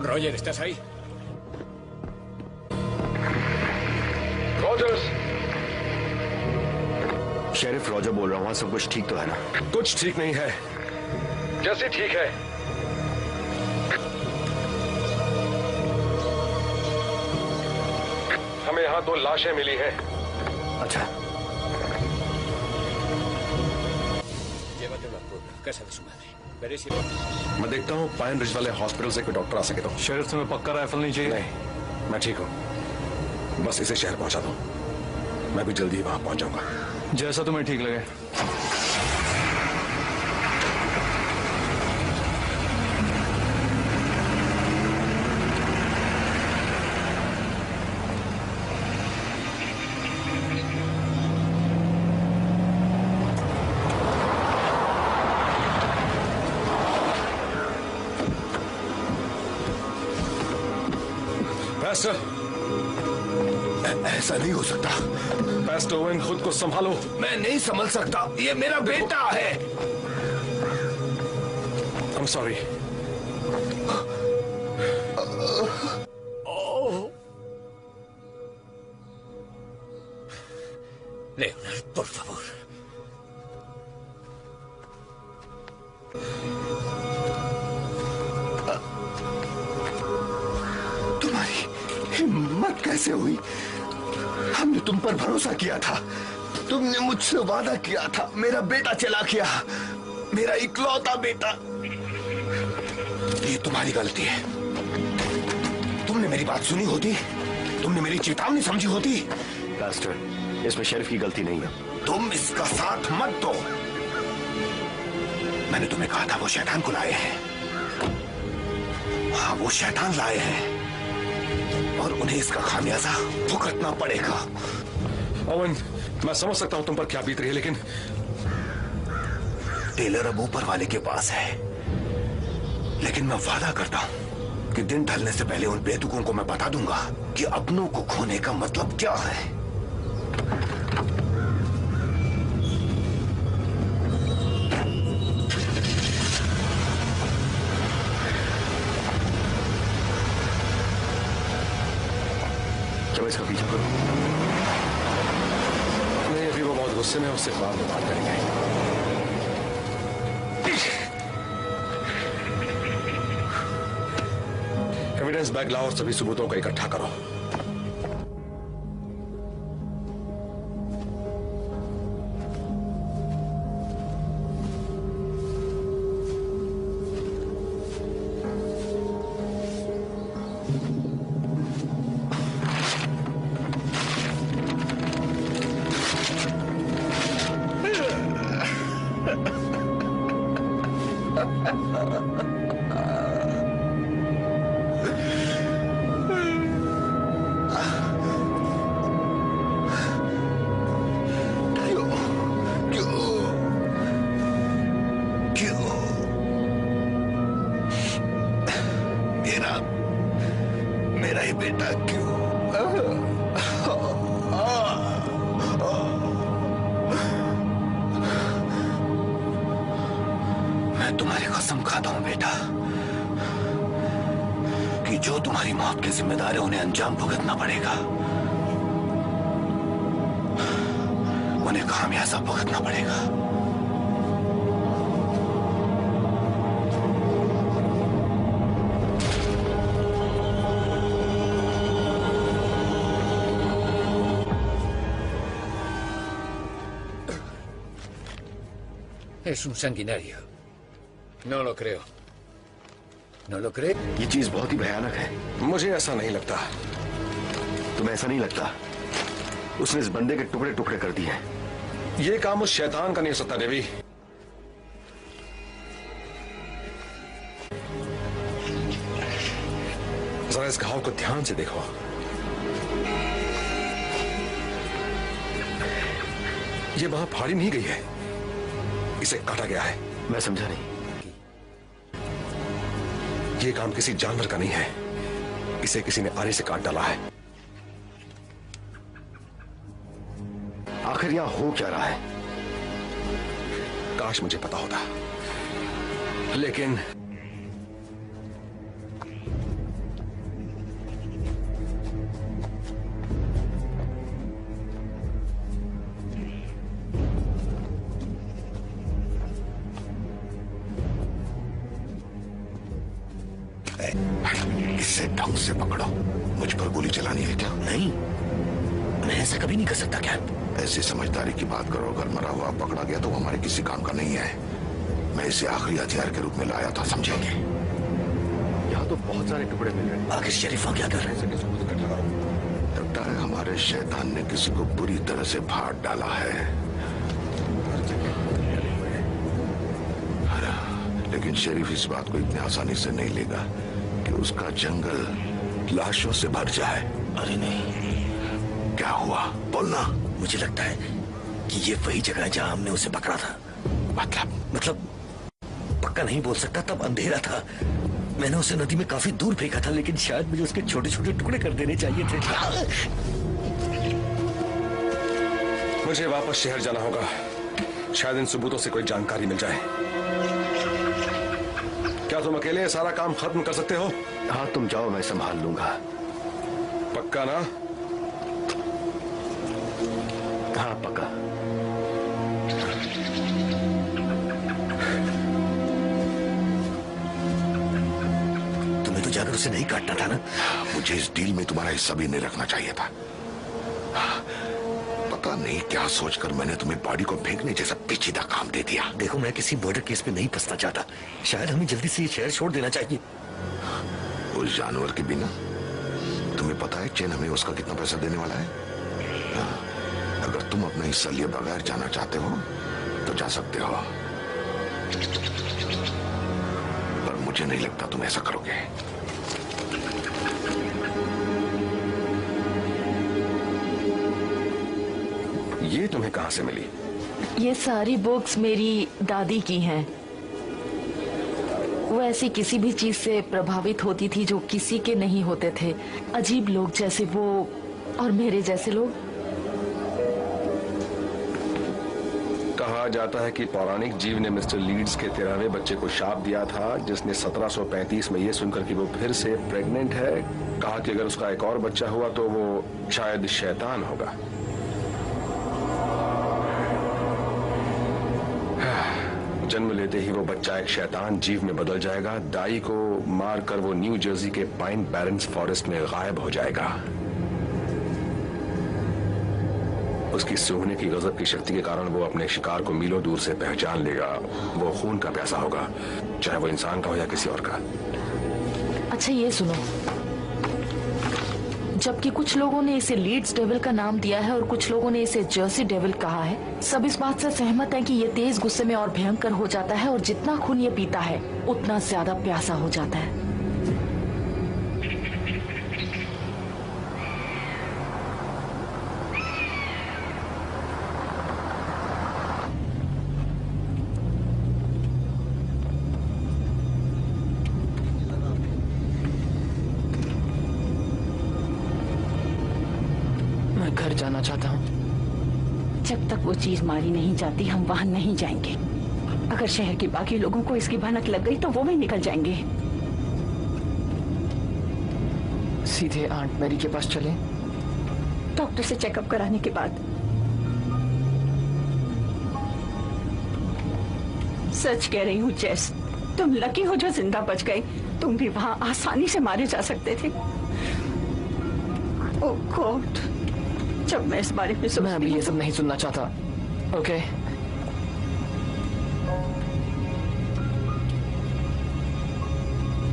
Roger, ¿estás ahí? Rogers. Sheriff Roger बोल रहा हूँ, सब कुछ ठीक तो है ना? कुछ ठीक नहीं है। जैसे ठीक है। हमें यहाँ 2 लाशें मिली हैं। अच्छा, Llévatelo a pueblo, casa de su madre. Veré si... मैं देखता हूँ पाइन रिज वाले हॉस्पिटल से कोई डॉक्टर आ सके तो। शेरिफ तुम्हें पक्का राइफल नहीं चाहिए? नहीं, मैं ठीक हूँ। बस इसे शहर पहुंचा दो, मैं भी जल्दी वहां पहुंच जाऊंगा। जैसा तुम्हें ठीक लगे। पैस्टर, ऐसा नहीं हो सकता। पैस्टर ओवेन, खुद को संभालो। मैं नहीं समझ सकता, ये मेरा बेटा है। I'm sorry. Leonard, por favor. तुम्हारी हिम्मत कैसे हुई? हमने तुम पर भरोसा किया था, तुमने मुझसे वादा किया था, मेरा बेटा चला गया, मेरा इकलौता बेटा। ये तुम्हारी गलती है। तुमने मेरी बात सुनी होती, तुमने मेरी चेतावनी समझी होती। पास्टर, इसमें शेरिफ की गलती नहीं है। तुम इसका साथ मत दो। मैंने तुम्हें कहा था वो शैतान को लाए हैं। हाँ, वो शैतान लाए हैं और उन्हें इसका खामियाजा भुगतना पड़ेगा। ओवन, मैं समझ सकता हूं तुम पर क्या बीत रही है, लेकिन टेलर अब ऊपर वाले के पास है, लेकिन मैं वादा करता हूं कि दिन ढलने से पहले उन बेतुकों को मैं बता दूंगा कि अपनों को खोने का मतलब क्या है। क्या इसका पीछा करूं? नहीं, अभी वो बहुत गुस्से में, उससे बाद में बात करेंगे। एविडेंस बैग लाओ और सभी सबूतों को इकट्ठा करो। मेरा ही बेटा क्यों? मैं तुम्हारी कसम खाता हूं बेटा कि जो तुम्हारी मौत के जिम्मेदार है उन्हें अंजाम भुगतना पड़ेगा, उन्हें खामियाजा भुगतना पड़ेगा। Es un sanguinario. No lo creo. ¿No lo cree? ये चीज बहुत ही भयानक है। मुझे ऐसा नहीं लगता। तुम्हें ऐसा नहीं लगता? उसने इस बंदे के टुकड़े टुकड़े कर दिए। ये काम उस शैतान का नहीं हो सकता देवी। जरा इस घाव को ध्यान से देखो। ये वहां फाड़ी नहीं गई है, इसे काटा गया है। मैं समझा नहीं। ये काम किसी जानवर का नहीं है, इसे किसी ने आरे से काट डाला है। आखिर यहां हो क्या रहा है? काश मुझे पता होता, लेकिन गए। इसे ढंग से पकड़ो। मुझ पर गोली चलानी है क्या? नहीं, मैं ऐसा कभी नहीं कर सकता। क्या ऐसी समझदारी की बात करो। अगर मरा हुआ पकड़ा गया तो वो हमारे किसी काम का नहीं है। मैं इसे आखिरी हथियार के रूप में लाया था, समझेंगे? यहाँ तो बहुत सारे टुकड़े मिल रहे हैं। आखिर शरीफा क्या कर रहे हैं? लगता है हमारे शैतान ने किसी को बुरी तरह से फाड़ डाला है। लेकिन शरीफ इस बात को इतनी आसानी से नहीं लेगा कि उसका जंगल लाशों से भर जाए। अरे नहीं। क्या हुआ? बोलना। मुझे लगता है कि ये वही जगह है जहां हमने उसे पकड़ा था। मतलब पक्का नहीं बोल सकता। तब अंधेरा था, मैंने उसे नदी में काफी दूर फेंका था, लेकिन शायद मुझे उसके छोटे छोटे टुकड़े कर देने चाहिए थे। मुझे वापस शहर जाना होगा। शायद इन सबूतों से कोई जानकारी मिल जाए। क्या तुम अकेले सारा काम खत्म कर सकते हो? हाँ, तुम जाओ, मैं संभाल लूंगा। पक्का ना? हाँ, पक्का। तुम्हें तो जाकर उसे नहीं काटना था ना? मुझे इस डील में तुम्हारा हिस्सा भी नहीं रखना चाहिए था। पता नहीं क्या सोचकर मैंने तुम्हें बॉडी को फेंकने जैसा पेचीदा काम दे दिया। देखो, मैं किसी मर्डर केस में नहीं फंसना चाहता। शायद हमें जल्दी से ये शहर छोड़ देना चाहिए। उस जानवर के बिना तुम्हें पता है चैन हमें उसका कितना पैसा देने वाला है? अगर तुम अपना हिस्सा लिए बगैर जाना चाहते हो तो जा सकते हो, पर मुझे नहीं लगता तुम ऐसा करोगे। ये तुम्हें कहां से मिली? ये सारी बुक्स मेरी दादी की हैं। वो ऐसी किसी भी चीज से प्रभावित होती थी जो किसी के नहीं होते थे। अजीब लोग जैसे वो और मेरे जैसे लोग। कहा जाता है कि पौराणिक जीव ने मिस्टर लीड्स के 13वें बच्चे को शाप दिया था, जिसने 1735 में ये सुनकर कि वो फिर से प्रेग्नेंट है, कहा कि अगर उसका एक और बच्चा हुआ तो वो शायद शैतान होगा। जन्म लेते ही वो बच्चा एक शैतान जीव में बदल जाएगा। दाई को मारकर वो न्यू जर्सी के पाइन बैरन्स फॉरेस्ट में गायब हो जाएगा। उसकी सूंघने की गजब की शक्ति के कारण वो अपने शिकार को मीलों दूर से पहचान लेगा। वो खून का प्यासा होगा, चाहे वो इंसान का हो या किसी और का। अच्छा, ये सुनो, जबकि कुछ लोगों ने इसे लीड्स डेविल का नाम दिया है और कुछ लोगों ने इसे जर्सी डेविल कहा है, सब इस बात से सहमत हैं कि ये तेज गुस्से में और भयंकर हो जाता है और जितना खून ये पीता है उतना ज्यादा प्यासा हो जाता है। घर जाना चाहता हूँ। जब तक वो चीज मारी नहीं जाती हम वहां नहीं जाएंगे। अगर शहर के बाकी लोगों को इसकी भनक लग गई तो वो भी निकल जाएंगे। सीधे आंट मैरी के पास चले? डॉक्टर से चेकअप कराने के बाद। सच कह रही हूँ जेस, तुम लकी हो जो जिंदा बच गए। तुम भी वहां आसानी से मारे जा सकते थे। ओह गॉड, जब मैं इस बारे में सोचती हूँ। मैं अभी ये सब नहीं सुनना चाहता। ओके?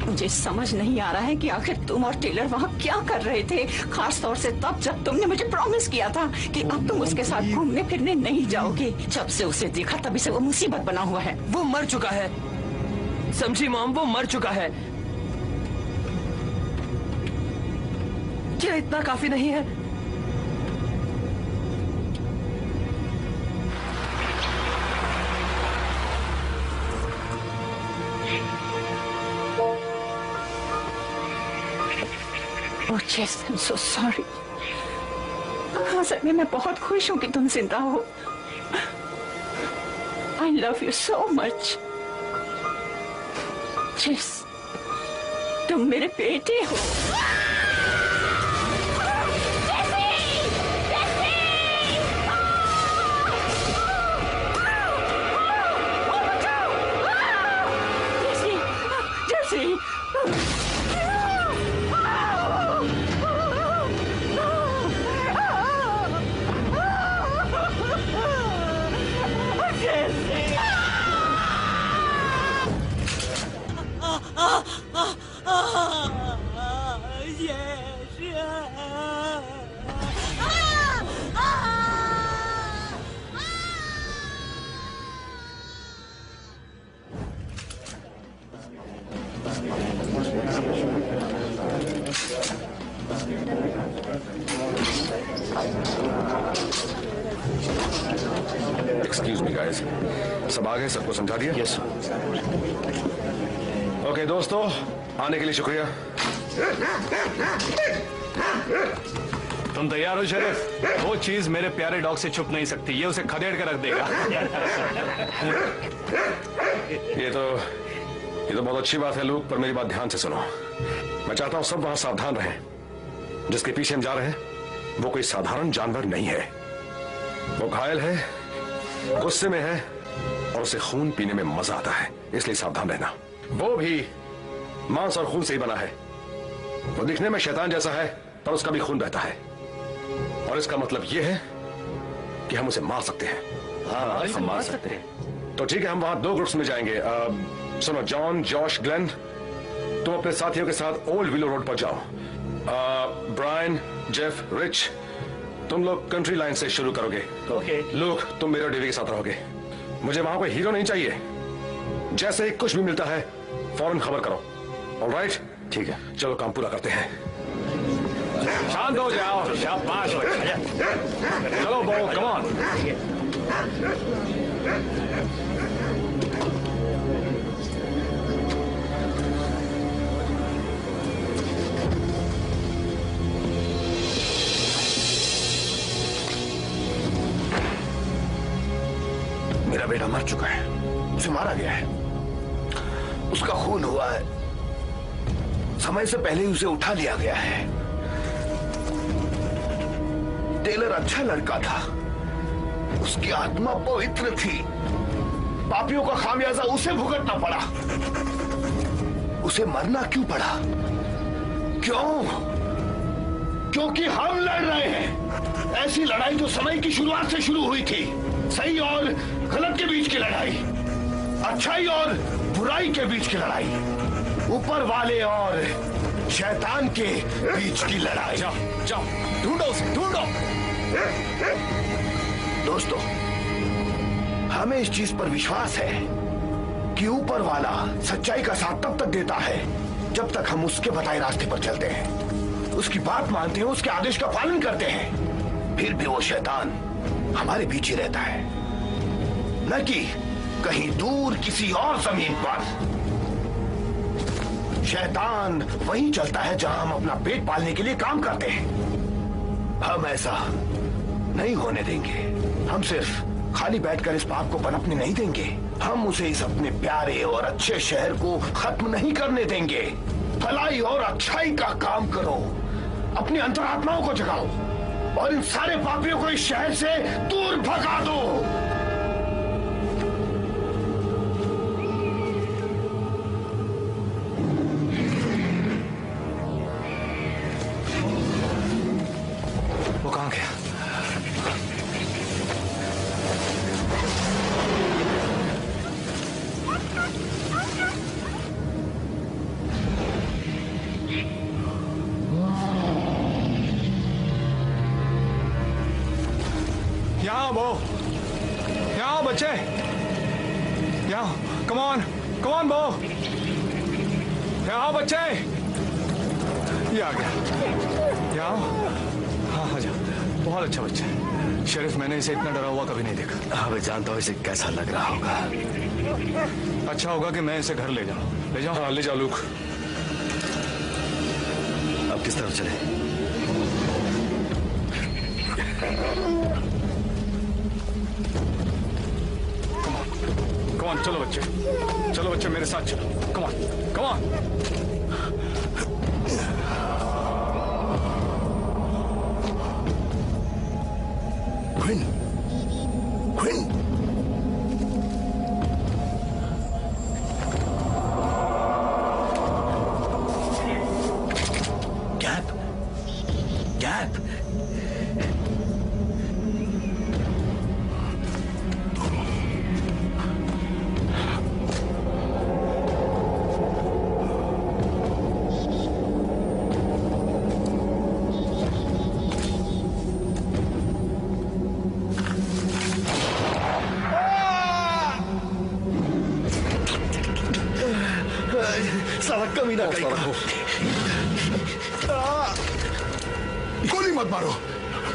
मुझे समझ नहीं आ रहा है कि आखिर तुम और टेलर वहाँ क्या कर रहे थे, खास तौर से तब जब तुमने मुझे प्रॉमिस किया था कि अब तुम उसके साथ घूमने फिरने नहीं जाओगे। जब से उसे देखा तभी से वो मुसीबत बना हुआ है। वो मर चुका है, समझी मॉम, वो मर चुका है। क्या इतना काफी नहीं है? Oh, Jess, I'm so sorry. असल में मैं बहुत खुश हूँ कि तुम जिंदा हो। I love you so much. Jess, तुम मेरे बेटे हो। Jesse! एक्सक्यूज मी गाइस, सब आ गए? सबको समझा दिया? यस। ओके दोस्तों, आने के लिए शुक्रिया। तुम तैयार हो शरीफ? वो चीज मेरे प्यारे डॉग से छुप नहीं सकती, ये उसे खदेड़ के रख देगा। ये तो बहुत अच्छी बात है लूक, पर मेरी बात ध्यान से सुनो। मैं चाहता हूं सब वहां सावधान रहें। जिसके पीछे हम जा रहे हैं वो कोई साधारण जानवर नहीं है। वो घायल है, गुस्से में है और उसे खून पीने में मजा आता है, इसलिए सावधान रहना। वो भी मांस और खून से ही बना है। वो दिखने में शैतान जैसा है पर उसका भी खून बहता है, और इसका मतलब यह है कि हम उसे मार सकते हैं। हाँ, हम मार सकते हैं। तो ठीक है, हम वहां 2 ग्रुप्स में जाएंगे। सुनो, जॉन, जॉश, ग्लेन, तुम अपने साथियों के साथ ओल्ड विलो रोड पर जाओ। ब्रायन, जेफ, रिच, तुम लोग कंट्री लाइन से शुरू करोगे। ओके। लूक, तुम मेरे और डेवी के साथ रहोगे। मुझे वहां कोई हीरो नहीं चाहिए। जैसे ही कुछ भी मिलता है फौरन खबर करो। ऑलराइट? ठीक है, चलो काम पूरा करते हैं। शांत हो जाओ, शाबाश बच्चे। चलो बो, कम ऑन। मेरा बेटा मर चुका है, उसे मारा गया है, उसका खून हुआ है, समय से पहले ही उसे उठा लिया गया है। टेलर अच्छा लड़का था, उसकी आत्मा पवित्र थी। पापियों का खामियाजा उसे भुगतना पड़ा। उसे मरना क्यों पड़ा? क्यों? क्योंकि हम लड़ रहे हैं ऐसी लड़ाई जो समय की शुरुआत से शुरू हुई थी। सही और गलत के बीच की लड़ाई, अच्छाई और बुराई के बीच की लड़ाई, ऊपर वाले और शैतान के बीच की लड़ाई। जाओ जाओ, ढूंढो उसे, ढूंढो। दोस्तों, हमें इस चीज पर विश्वास है कि ऊपर वाला सच्चाई का साथ तब तक देता है जब तक हम उसके बताए रास्ते पर चलते हैं, उसकी बात मानते हैं, उसके आदेश का पालन करते हैं। फिर भी वो शैतान हमारे बीच ही रहता है, न कि कहीं दूर किसी और जमीन पर। शैतान वहीं चलता है जहां हम अपना पेट पालने के लिए काम करते हैं। हम ऐसा नहीं होने देंगे। हम सिर्फ खाली बैठकर इस पाप को पनपने नहीं देंगे। हम उसे इस अपने प्यारे और अच्छे शहर को खत्म नहीं करने देंगे। भलाई और अच्छाई का काम करो, अपनी अंतरात्माओं को जगाओ और इन सारे पापियों को इस शहर से दूर भगा दो। वो कहां गया? यहाँ बो, यहाँ बच्चे, यहाँ, कम ऑन बो, यहाँ बच्चे, ये आ गया, यहाँ, हाँ हाँ जा, बहुत अच्छा बच्चा है। शरीफ, मैंने इसे इतना डरा हुआ कभी नहीं देखा। हाँ, मैं जानता हूँ इसे कैसा लग रहा होगा। अच्छा होगा कि मैं इसे घर ले जाऊं। ले जाओ। हाँ, ले जाओ लूक। अब किस तरफ चले? कम ऑन, चलो बच्चे मेरे साथ चलो। Come on. Quinn, gap. साला कमीना कहीं का। नहीं, मत मारो,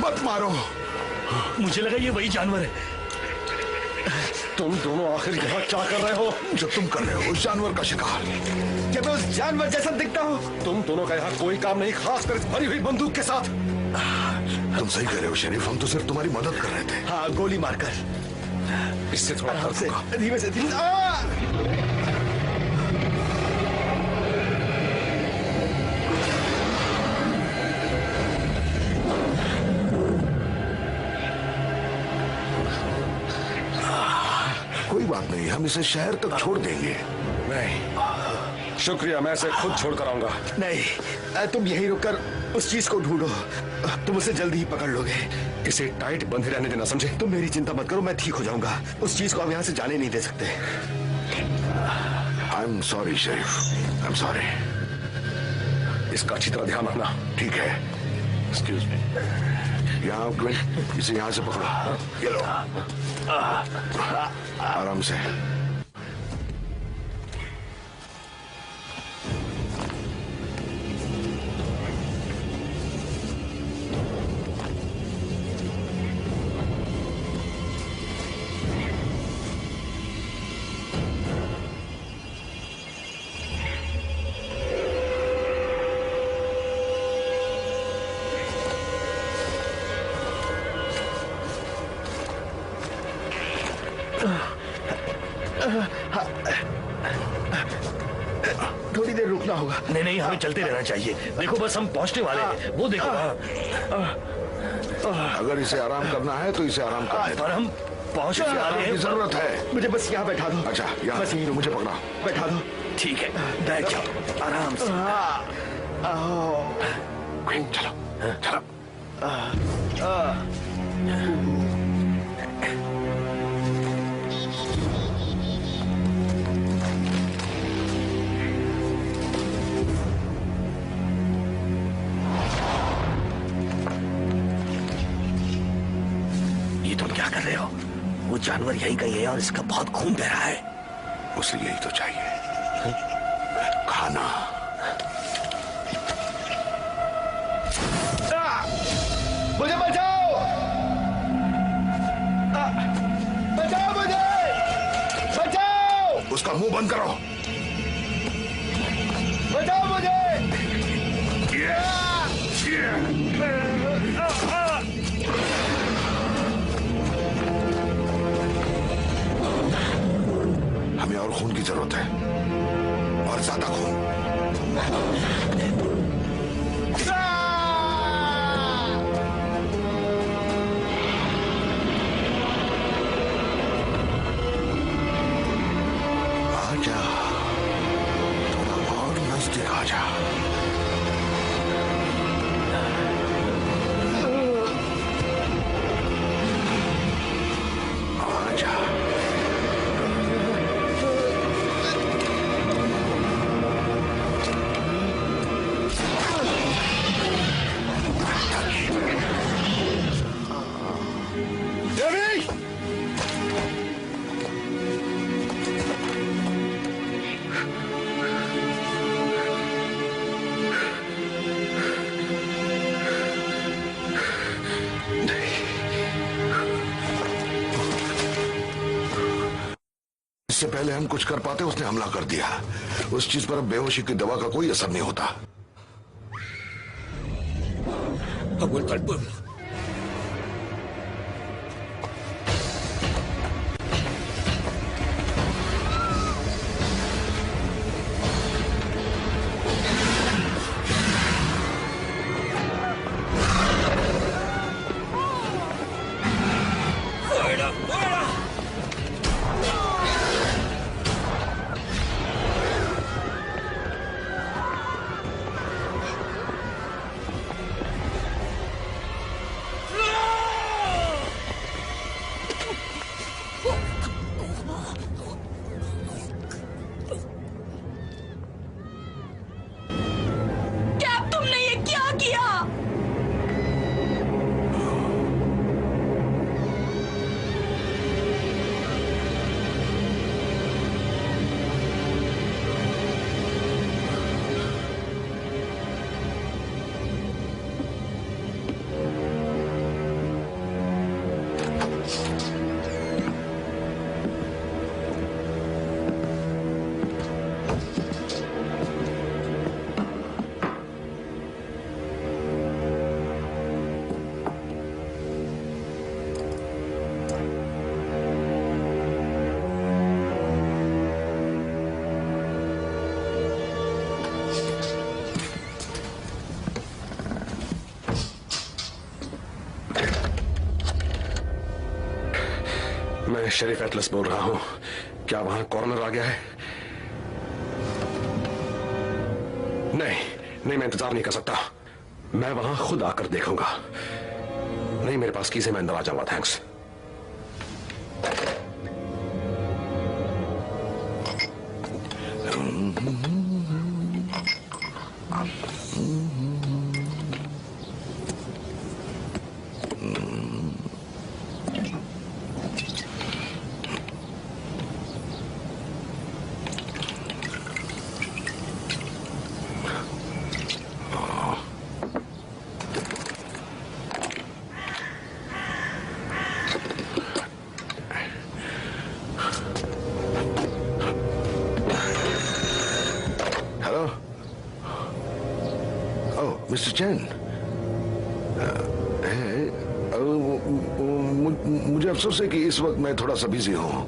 मत मारो। मुझे लगा ये वही जानवर है। तुम दोनों आखिर यहाँ क्या कर रहे हो? जो तुम कर रहे हो उस जानवर का शिकार। क्या मैं उस जानवर जैसा दिखता हूँ? तुम दोनों का यहाँ कोई काम नहीं, खासकर इस भरी हुई बंदूक के साथ। तुम सही कह रहे हो शरीफ, हम तो सिर्फ तुम्हारी मदद कर रहे थे। हाँ, गोली मारकर। इससे थोड़ा आराम से, होगा। धीमे से, धीमे से। कोई बात नहीं, हम इसे शहर तक छोड़ देंगे। नहीं, शुक्रिया, मैं इसे खुद छोड़ कर आऊंगा। नहीं, तुम यहीं रुककर उस चीज को ढूंढो, तुम उसे जल्दी ही पकड़ लोगे। इसे टाइट बंधे रहने देना, समझे? तुम मेरी चिंता मत करो, मैं ठीक हो जाऊंगा। उस चीज को हम यहाँ से जाने नहीं दे सकते। I am sorry Sharif, I am sorry. इसका अच्छी तरह ध्यान रखना। ठीक है। एक्सक्यूज मी, यहाँ क्विंट, इसे यहाँ से पकड़ो। ये लो, आराम से। थोड़ी देर रुकना होगा। नहीं नहीं, हमें चलते रहना चाहिए। देखो बस हम पहुंचने वाले हैं, वो देखो। अगर इसे आराम करना है तो इसे आराम करने दो। पर हम पहुंचने वाले आराम हैं। की जरूरत है। मुझे बस यहाँ बैठा दो। अच्छा, यहाँ बस यहीं मुझे पकड़ा। बैठा दो। ठीक है, बैठ जाओ आराम से। क्विंट, चलो चलो। ये तुम क्या कर रहे हो? वो जानवर यही का ही है और इसका बहुत खून बह रहा है। उसे यही तो चाहिए, खाना। मुझे बचाओ! बचाओ मुझे! बचाओ! उसका मुंह बंद करो। बचाओ मुझे! हमें और खून की जरूरत है, और ज्यादा खून। आजा, थोड़ा और नजदीक आजा। आजा। इससे पहले हम कुछ कर पाते उसने हमला कर दिया। उस चीज पर अब बेहोशी की दवा का कोई असर नहीं होता। मैं शरीफ एटलस बोल रहा हूं। क्या वहां कॉर्नर आ गया है? नहीं, मैं इंतजार नहीं कर सकता। मैं वहां खुद आकर देखूंगा। नहीं, मेरे पास कीज है, मैं अंदर आ जाऊंगा। थैंक्स। मिस्टर चैन, मुझे अफसोस है कि इस वक्त मैं थोड़ा सा बिजी हूं।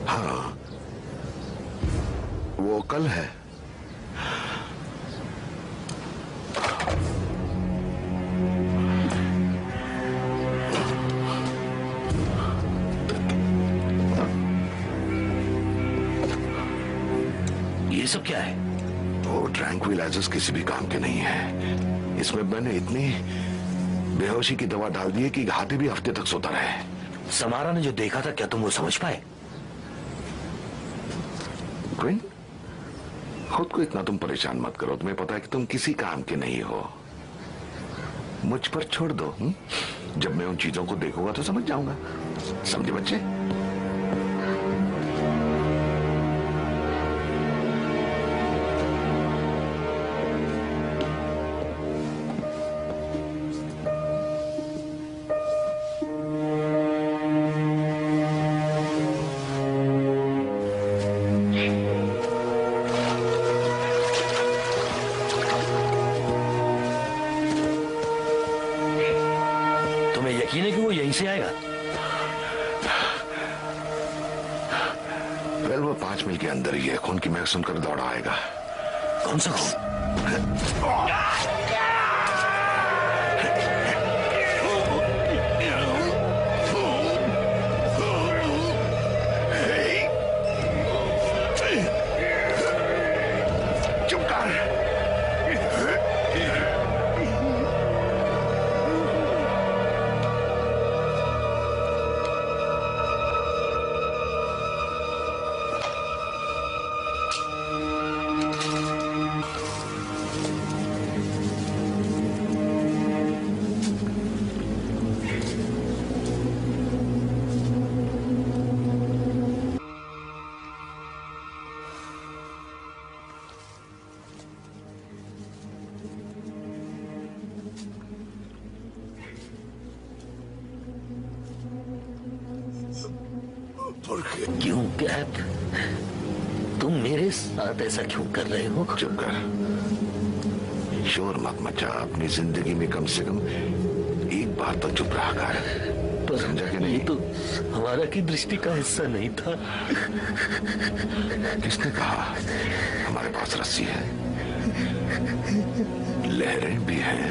हाँ, वो कल है। ये सब क्या है? वो ट्रैंक्विलाइजर्स किसी भी काम के नहीं है। इसमें मैंने इतनी बेहोशी की दवा डाल दी है कि हाथी भी हफ्ते तक सोता रहे। समारा ने जो देखा था, क्या तुम वो समझ पाए? क्वीन, खुद को इतना तुम परेशान मत करो। तुम्हें पता है कि तुम किसी काम के नहीं हो। मुझ पर छोड़ दो। जब मैं उन चीजों को देखूंगा तो समझ जाऊंगा। समझे बच्चे? यकीन है कि वो यहीं से आएगा? वेल, वो 5 मील के अंदर ही है। खून की महक सुनकर दौड़ा आएगा। कौन सा खून? क्यों कैप? तुम मेरे साथ ऐसा क्यों कर रहे हो? चुप कर, शोर मत मचा। अपनी जिंदगी में कम से कम एक बार तो चुप रहा कर। समझा कि नहीं? ये तो हमारा की दृष्टि का हिस्सा नहीं था। किसने कहा? हमारे पास रस्सी है, लहरें भी हैं।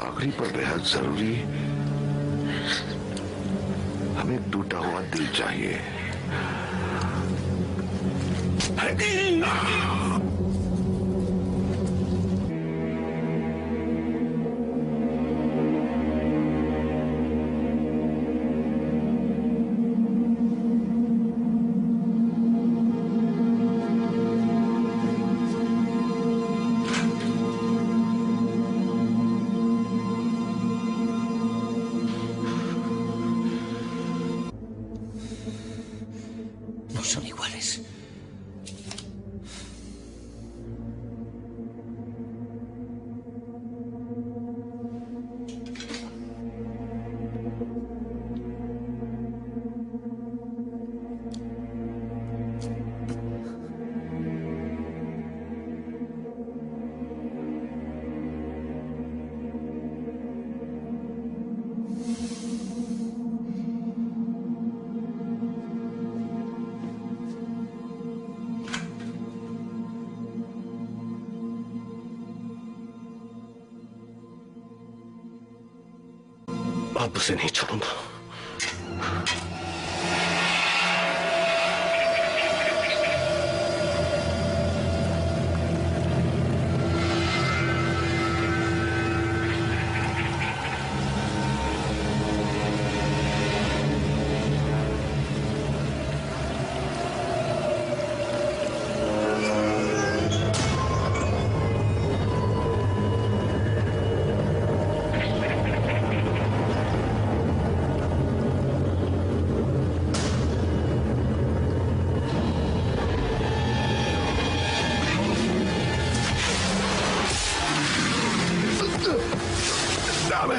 आखिरी पर बेहद जरूरी हमें एक टूटा हुआ दिल चाहिए। No son iguales. अब उसे नहीं छोड़ूंगा। Damn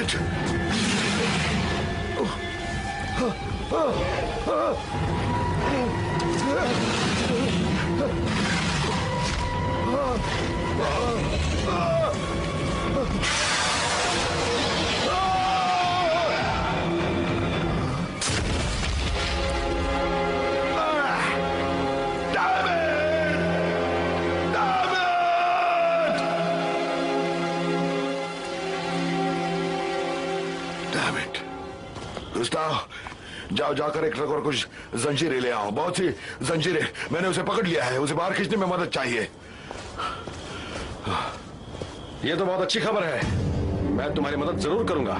it! जाओ जाकर एक ट्रक और कुछ जंजीरें ले आओ, बहुत सी जंजीरें। मैंने उसे पकड़ लिया है, उसे बाहर खींचने में मदद चाहिए। ये तो बहुत अच्छी खबर है, मैं तुम्हारी मदद जरूर करूंगा।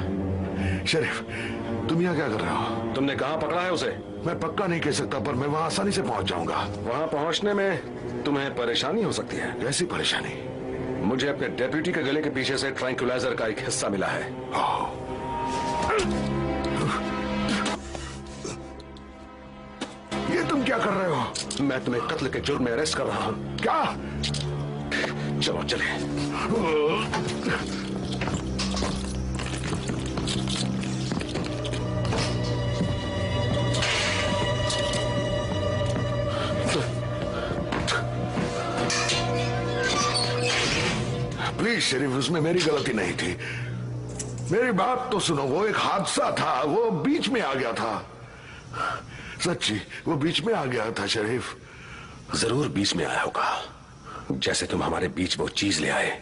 शरीफ, तुम यहाँ क्या कर रहे हो? तुमने कहाँ पकड़ा है उसे? मैं पक्का नहीं कह सकता, पर मैं वहां आसानी से पहुंच जाऊंगा। वहां पहुंचने में तुम्हें परेशानी हो सकती है। कैसी परेशानी? मुझे अपने डेप्यूटी के गले के पीछे से ट्रैंक्विलाइजर का एक हिस्सा मिला है। ये तुम क्या कर रहे हो? मैं तुम्हें कत्ल के जुर्म में अरेस्ट कर रहा हूं। क्या? चलो चले। प्लीज शरीफ, उसमें मेरी गलती नहीं थी। मेरी बात तो सुनो, वो एक हादसा था, वो बीच में आ गया था। सच्ची, वो बीच में आ गया था शरीफ। जरूर बीच में आया होगा, जैसे तुम हमारे बीच वो चीज ले आए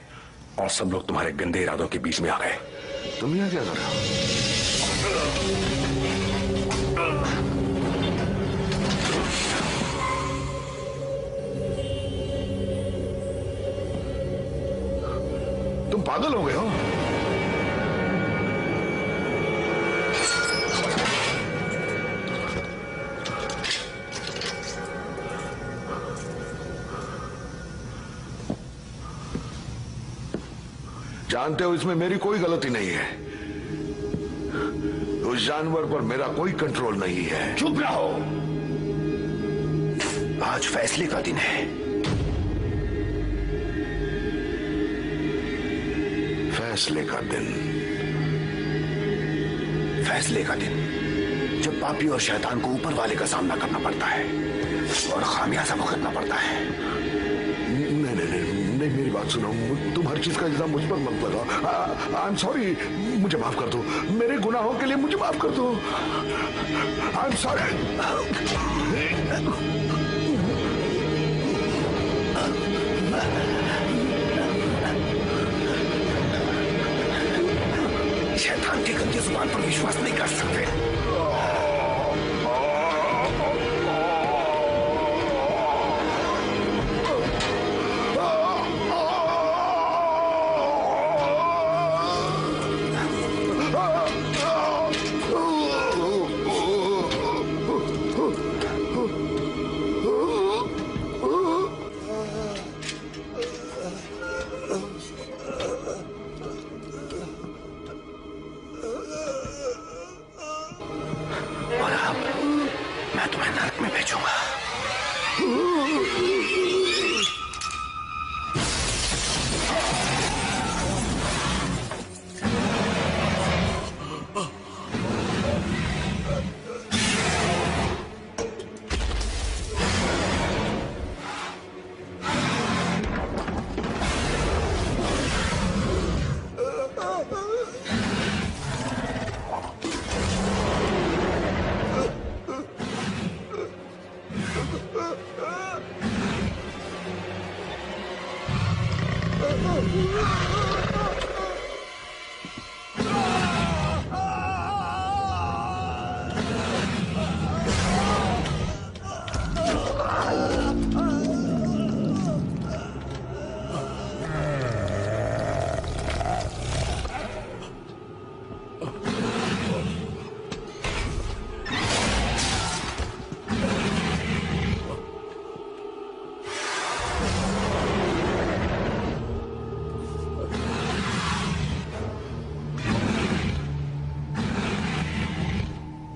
और सब लोग तुम्हारे गंदे इरादों के बीच में आ गए। तुम यहाँ क्या कर रहे हो? तुम पागल हो गए हो? जानते हो, इसमें मेरी कोई गलती नहीं है। उस जानवर पर मेरा कोई कंट्रोल नहीं है। चुप रहो, आज फैसले का दिन है। फैसले का दिन? फैसले का दिन जब पापी और शैतान को ऊपर वाले का सामना करना पड़ता है और खामियाजा भुगतना पड़ता है। नहीं नहीं नहीं नहीं, मेरी बात सुनो। तुम हर चीज का इल्जाम मुझ पर मत लगाओ। आई एम सॉरी, मुझे माफ कर दो। मेरे गुनाहों के लिए मुझे माफ कर दो। I am sorry. शैतान की गंदी जुबान पर विश्वास नहीं कर सकते।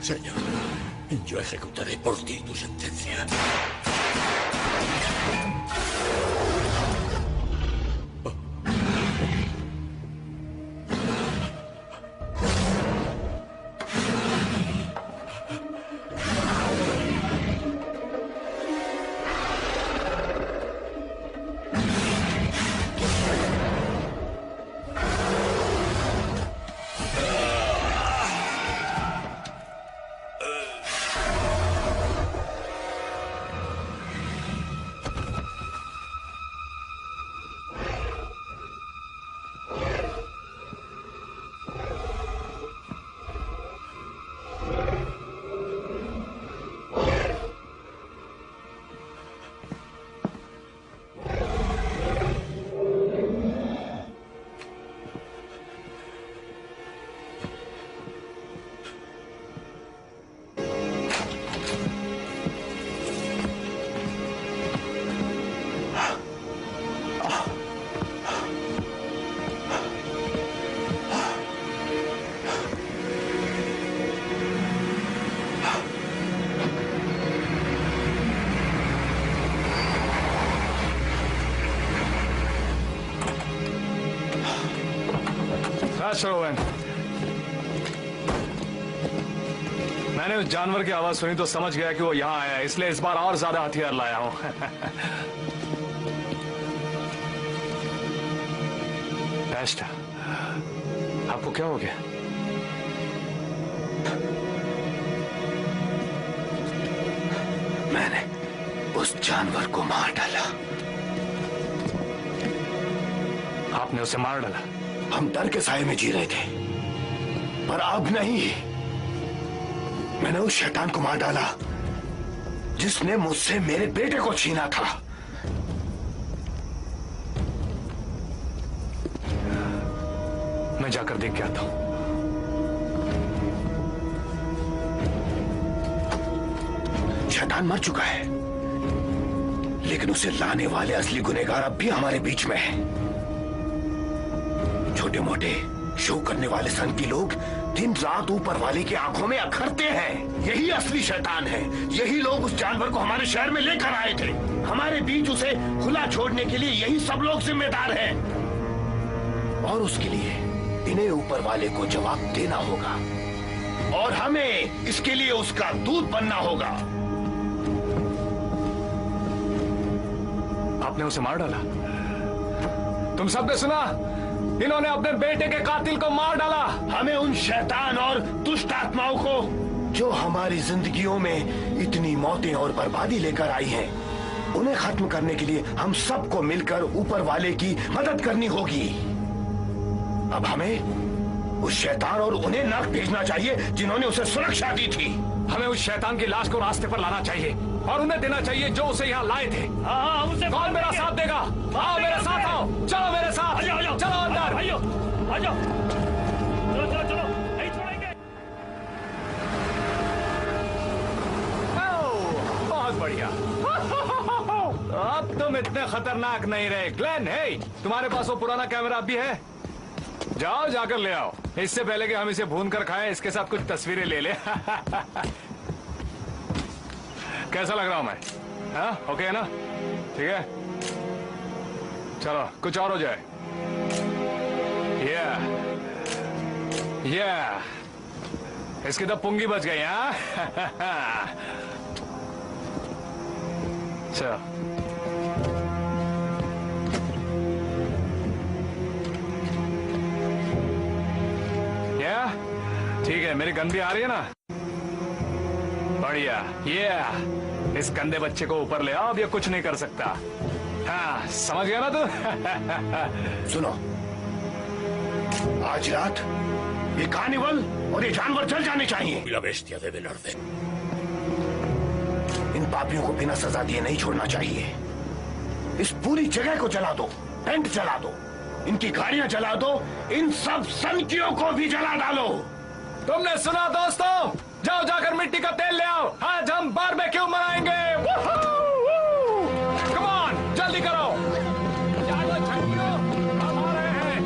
Señor, yo ejecutaré por ti tu sentencia. Rowan, मैंने उस जानवर की आवाज सुनी तो समझ गया कि वो यहाँ आया है, इसलिए इस बार और ज्यादा हथियार लाया हूं। एस्टा, आपको क्या हो गया? मैंने उस जानवर को मार डाला। आपने उसे मार डाला? हम डर के साए में जी रहे थे, पर अब नहीं। मैंने उस शैतान को मार डाला जिसने मुझसे मेरे बेटे को छीना था। मैं जाकर देख के आता हूं। शैतान मर चुका है, लेकिन उसे लाने वाले असली गुनहगार अब भी हमारे बीच में हैं। छोटे मोटे शो करने वाले सन की लोग दिन रात ऊपर वाले की आंखों में अखरते हैं। यही असली शैतान है। यही लोग उस जानवर को हमारे शहर में लेकर आए थे। हमारे बीच उसे खुला छोड़ने के लिए यही सब लोग जिम्मेदार हैं। और उसके लिए इन्हें ऊपर वाले को जवाब देना होगा, और हमें इसके लिए उसका दूत बनना होगा। आपने उसे मार डाला? तुम सबने सुना? इन्होंने अपने बेटे के कातिल को मार डाला। हमें उन शैतान और दुष्ट आत्माओं को जो हमारी जिंदगियों में इतनी मौतें और बर्बादी लेकर आई हैं, उन्हें खत्म करने के लिए हम सबको मिलकर ऊपर वाले की मदद करनी होगी। अब हमें उस शैतान और उन्हें नर्क भेजना चाहिए जिन्होंने उसे सुरक्षा दी थी। हमें उस शैतान की लाश को रास्ते पर लाना चाहिए और उन्हें देना चाहिए जो उसे यहाँ लाए थे। कौन मेरा साथ देगा? आओ मेरे साथ, आओ, चलो मेरे साथ, चलो अंदर। आ जाओ, चलो चलो चलो, नहीं छोड़ेंगे। बहुत बढ़िया। अब तुम इतने खतरनाक नहीं रहे ग्लेन। हे, तुम्हारे पास वो पुराना कैमरा अब भी है? जाओ जाकर ले आओ। इससे पहले कि हम इसे भून कर खाएं, इसके साथ कुछ तस्वीरें ले ले। कैसा लग रहा हूं मैं? हाँ, ओके है ना? ठीक है, चलो कुछ और हो जाए। इसकी तो पुंगी बच गई। हाँ। चलो ठीक है, मेरी गन भी आ रही है ना? बढ़िया। इस गंदे बच्चे को ऊपर ले आओ, अब ये कुछ नहीं कर सकता। हाँ, समझ गया ना तू? सुनो, आज रात ये कार्निवल और ये जानवर जल जाने चाहिए। La bestia debe arder. इन पापियों को बिना सजा दिए नहीं छोड़ना चाहिए। इस पूरी जगह को जला दो, टेंट जला दो, इनकी गाड़ियां जला दो, इन सब सनकियों को भी जला डालो। तुमने सुना दोस्तों? जाओ जाकर मिट्टी का तेल ले आओ, आज हम बारबेक्यू मनाएंगे। कम ऑन, जल्दी करो। जागो छक्कियों, हम आ रहे हैं।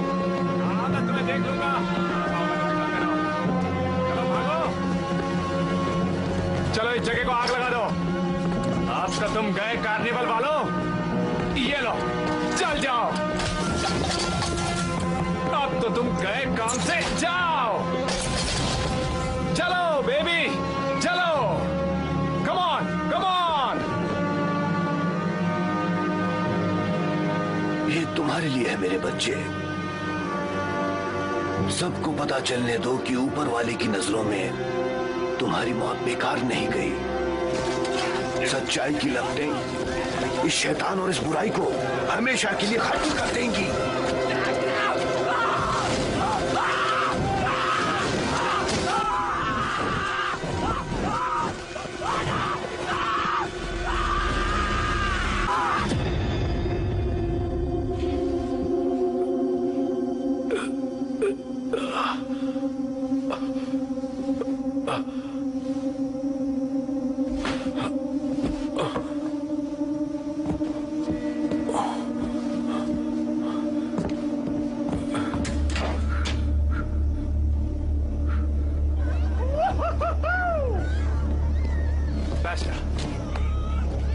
हाँ, मैं तुम्हें देख लूंगा। चलो भागो। जगह को आग लगा दो। अब तो तुम गए कार्निवल वालों, ये लो चल जाओ। अब तो तुम गए काम से, जाओ चलो बेबी चलो, कम ऑन कम ऑन। ये तुम्हारे लिए है मेरे बच्चे। सबको पता चलने दो कि ऊपर वाले की नजरों में तुम्हारी मौत बेकार नहीं गई। सच्चाई की लपटें इस शैतान और इस बुराई को हमेशा के लिए खत्म कर देंगी।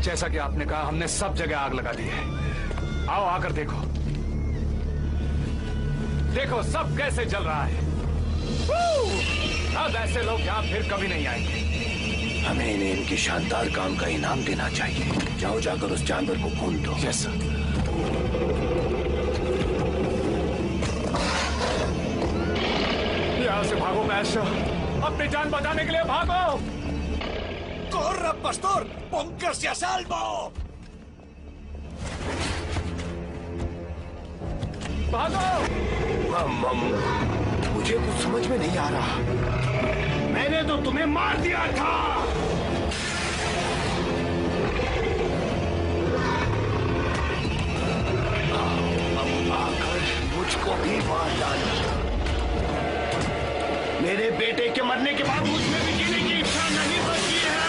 जैसा कि आपने कहा, हमने सब जगह आग लगा दी है। आओ आकर देखो, देखो सब कैसे जल रहा है। अब ऐसे लोग यहाँ फिर कभी नहीं आएंगे। हमें इन्हें इनके शानदार काम का इनाम देना चाहिए। जाओ जाकर उस जानवर को भून दो। Yes sir. यहाँ से भागो पैशा, अपनी जान बचाने के लिए भागो। ¡Corra, pastor! ¡Póngase a salvo! भागो! मुझे कुछ समझ में नहीं आ रहा। मैंने तो तुम्हें मार दिया था। अब आकर मुझको भी मार डाला। मेरे बेटे के मरने के बाद मुझमें भी जीने की इच्छा नहीं बची है।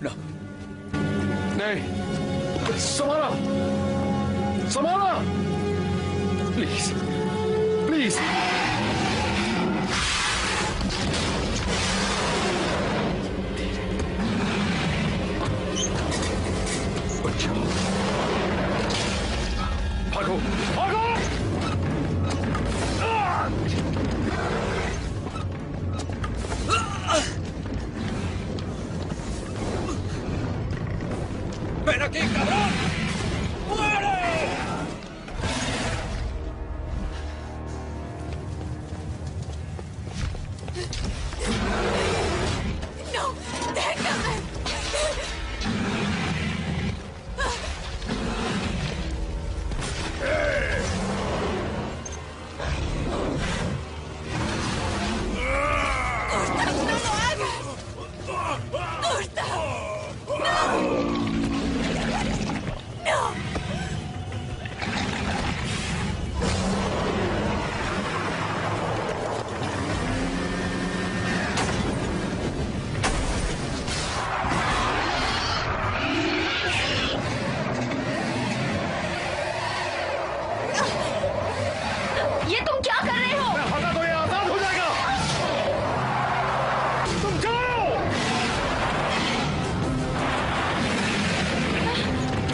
नहीं, समारा, समारा, प्लीज, प्लीज। भागो, भागो! ये तुम क्या कर रहे हो? हटा दो, ये आजाद हो जाएगा। तुम जाओ।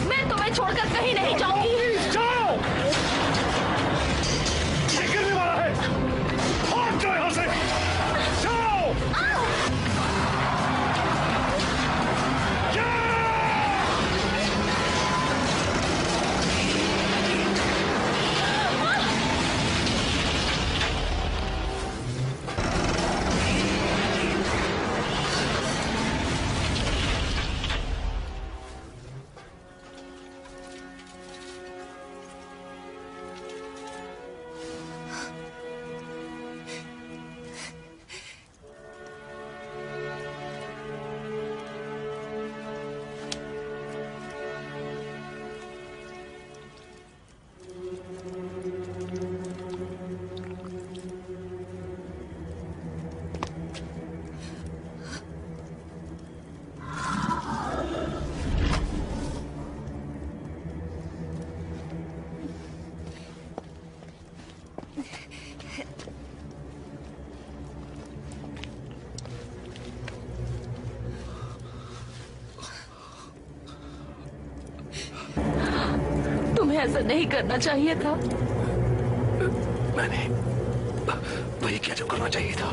मैं तुम्हें छोड़कर कहीं नहीं जाऊंगी। जाओ। ये गिरने वाला है। भाग जाओ यहाँ से। जाओ। तुम्हें ऐसा नहीं करना चाहिए था। मैंने वही किया जो करना चाहिए था।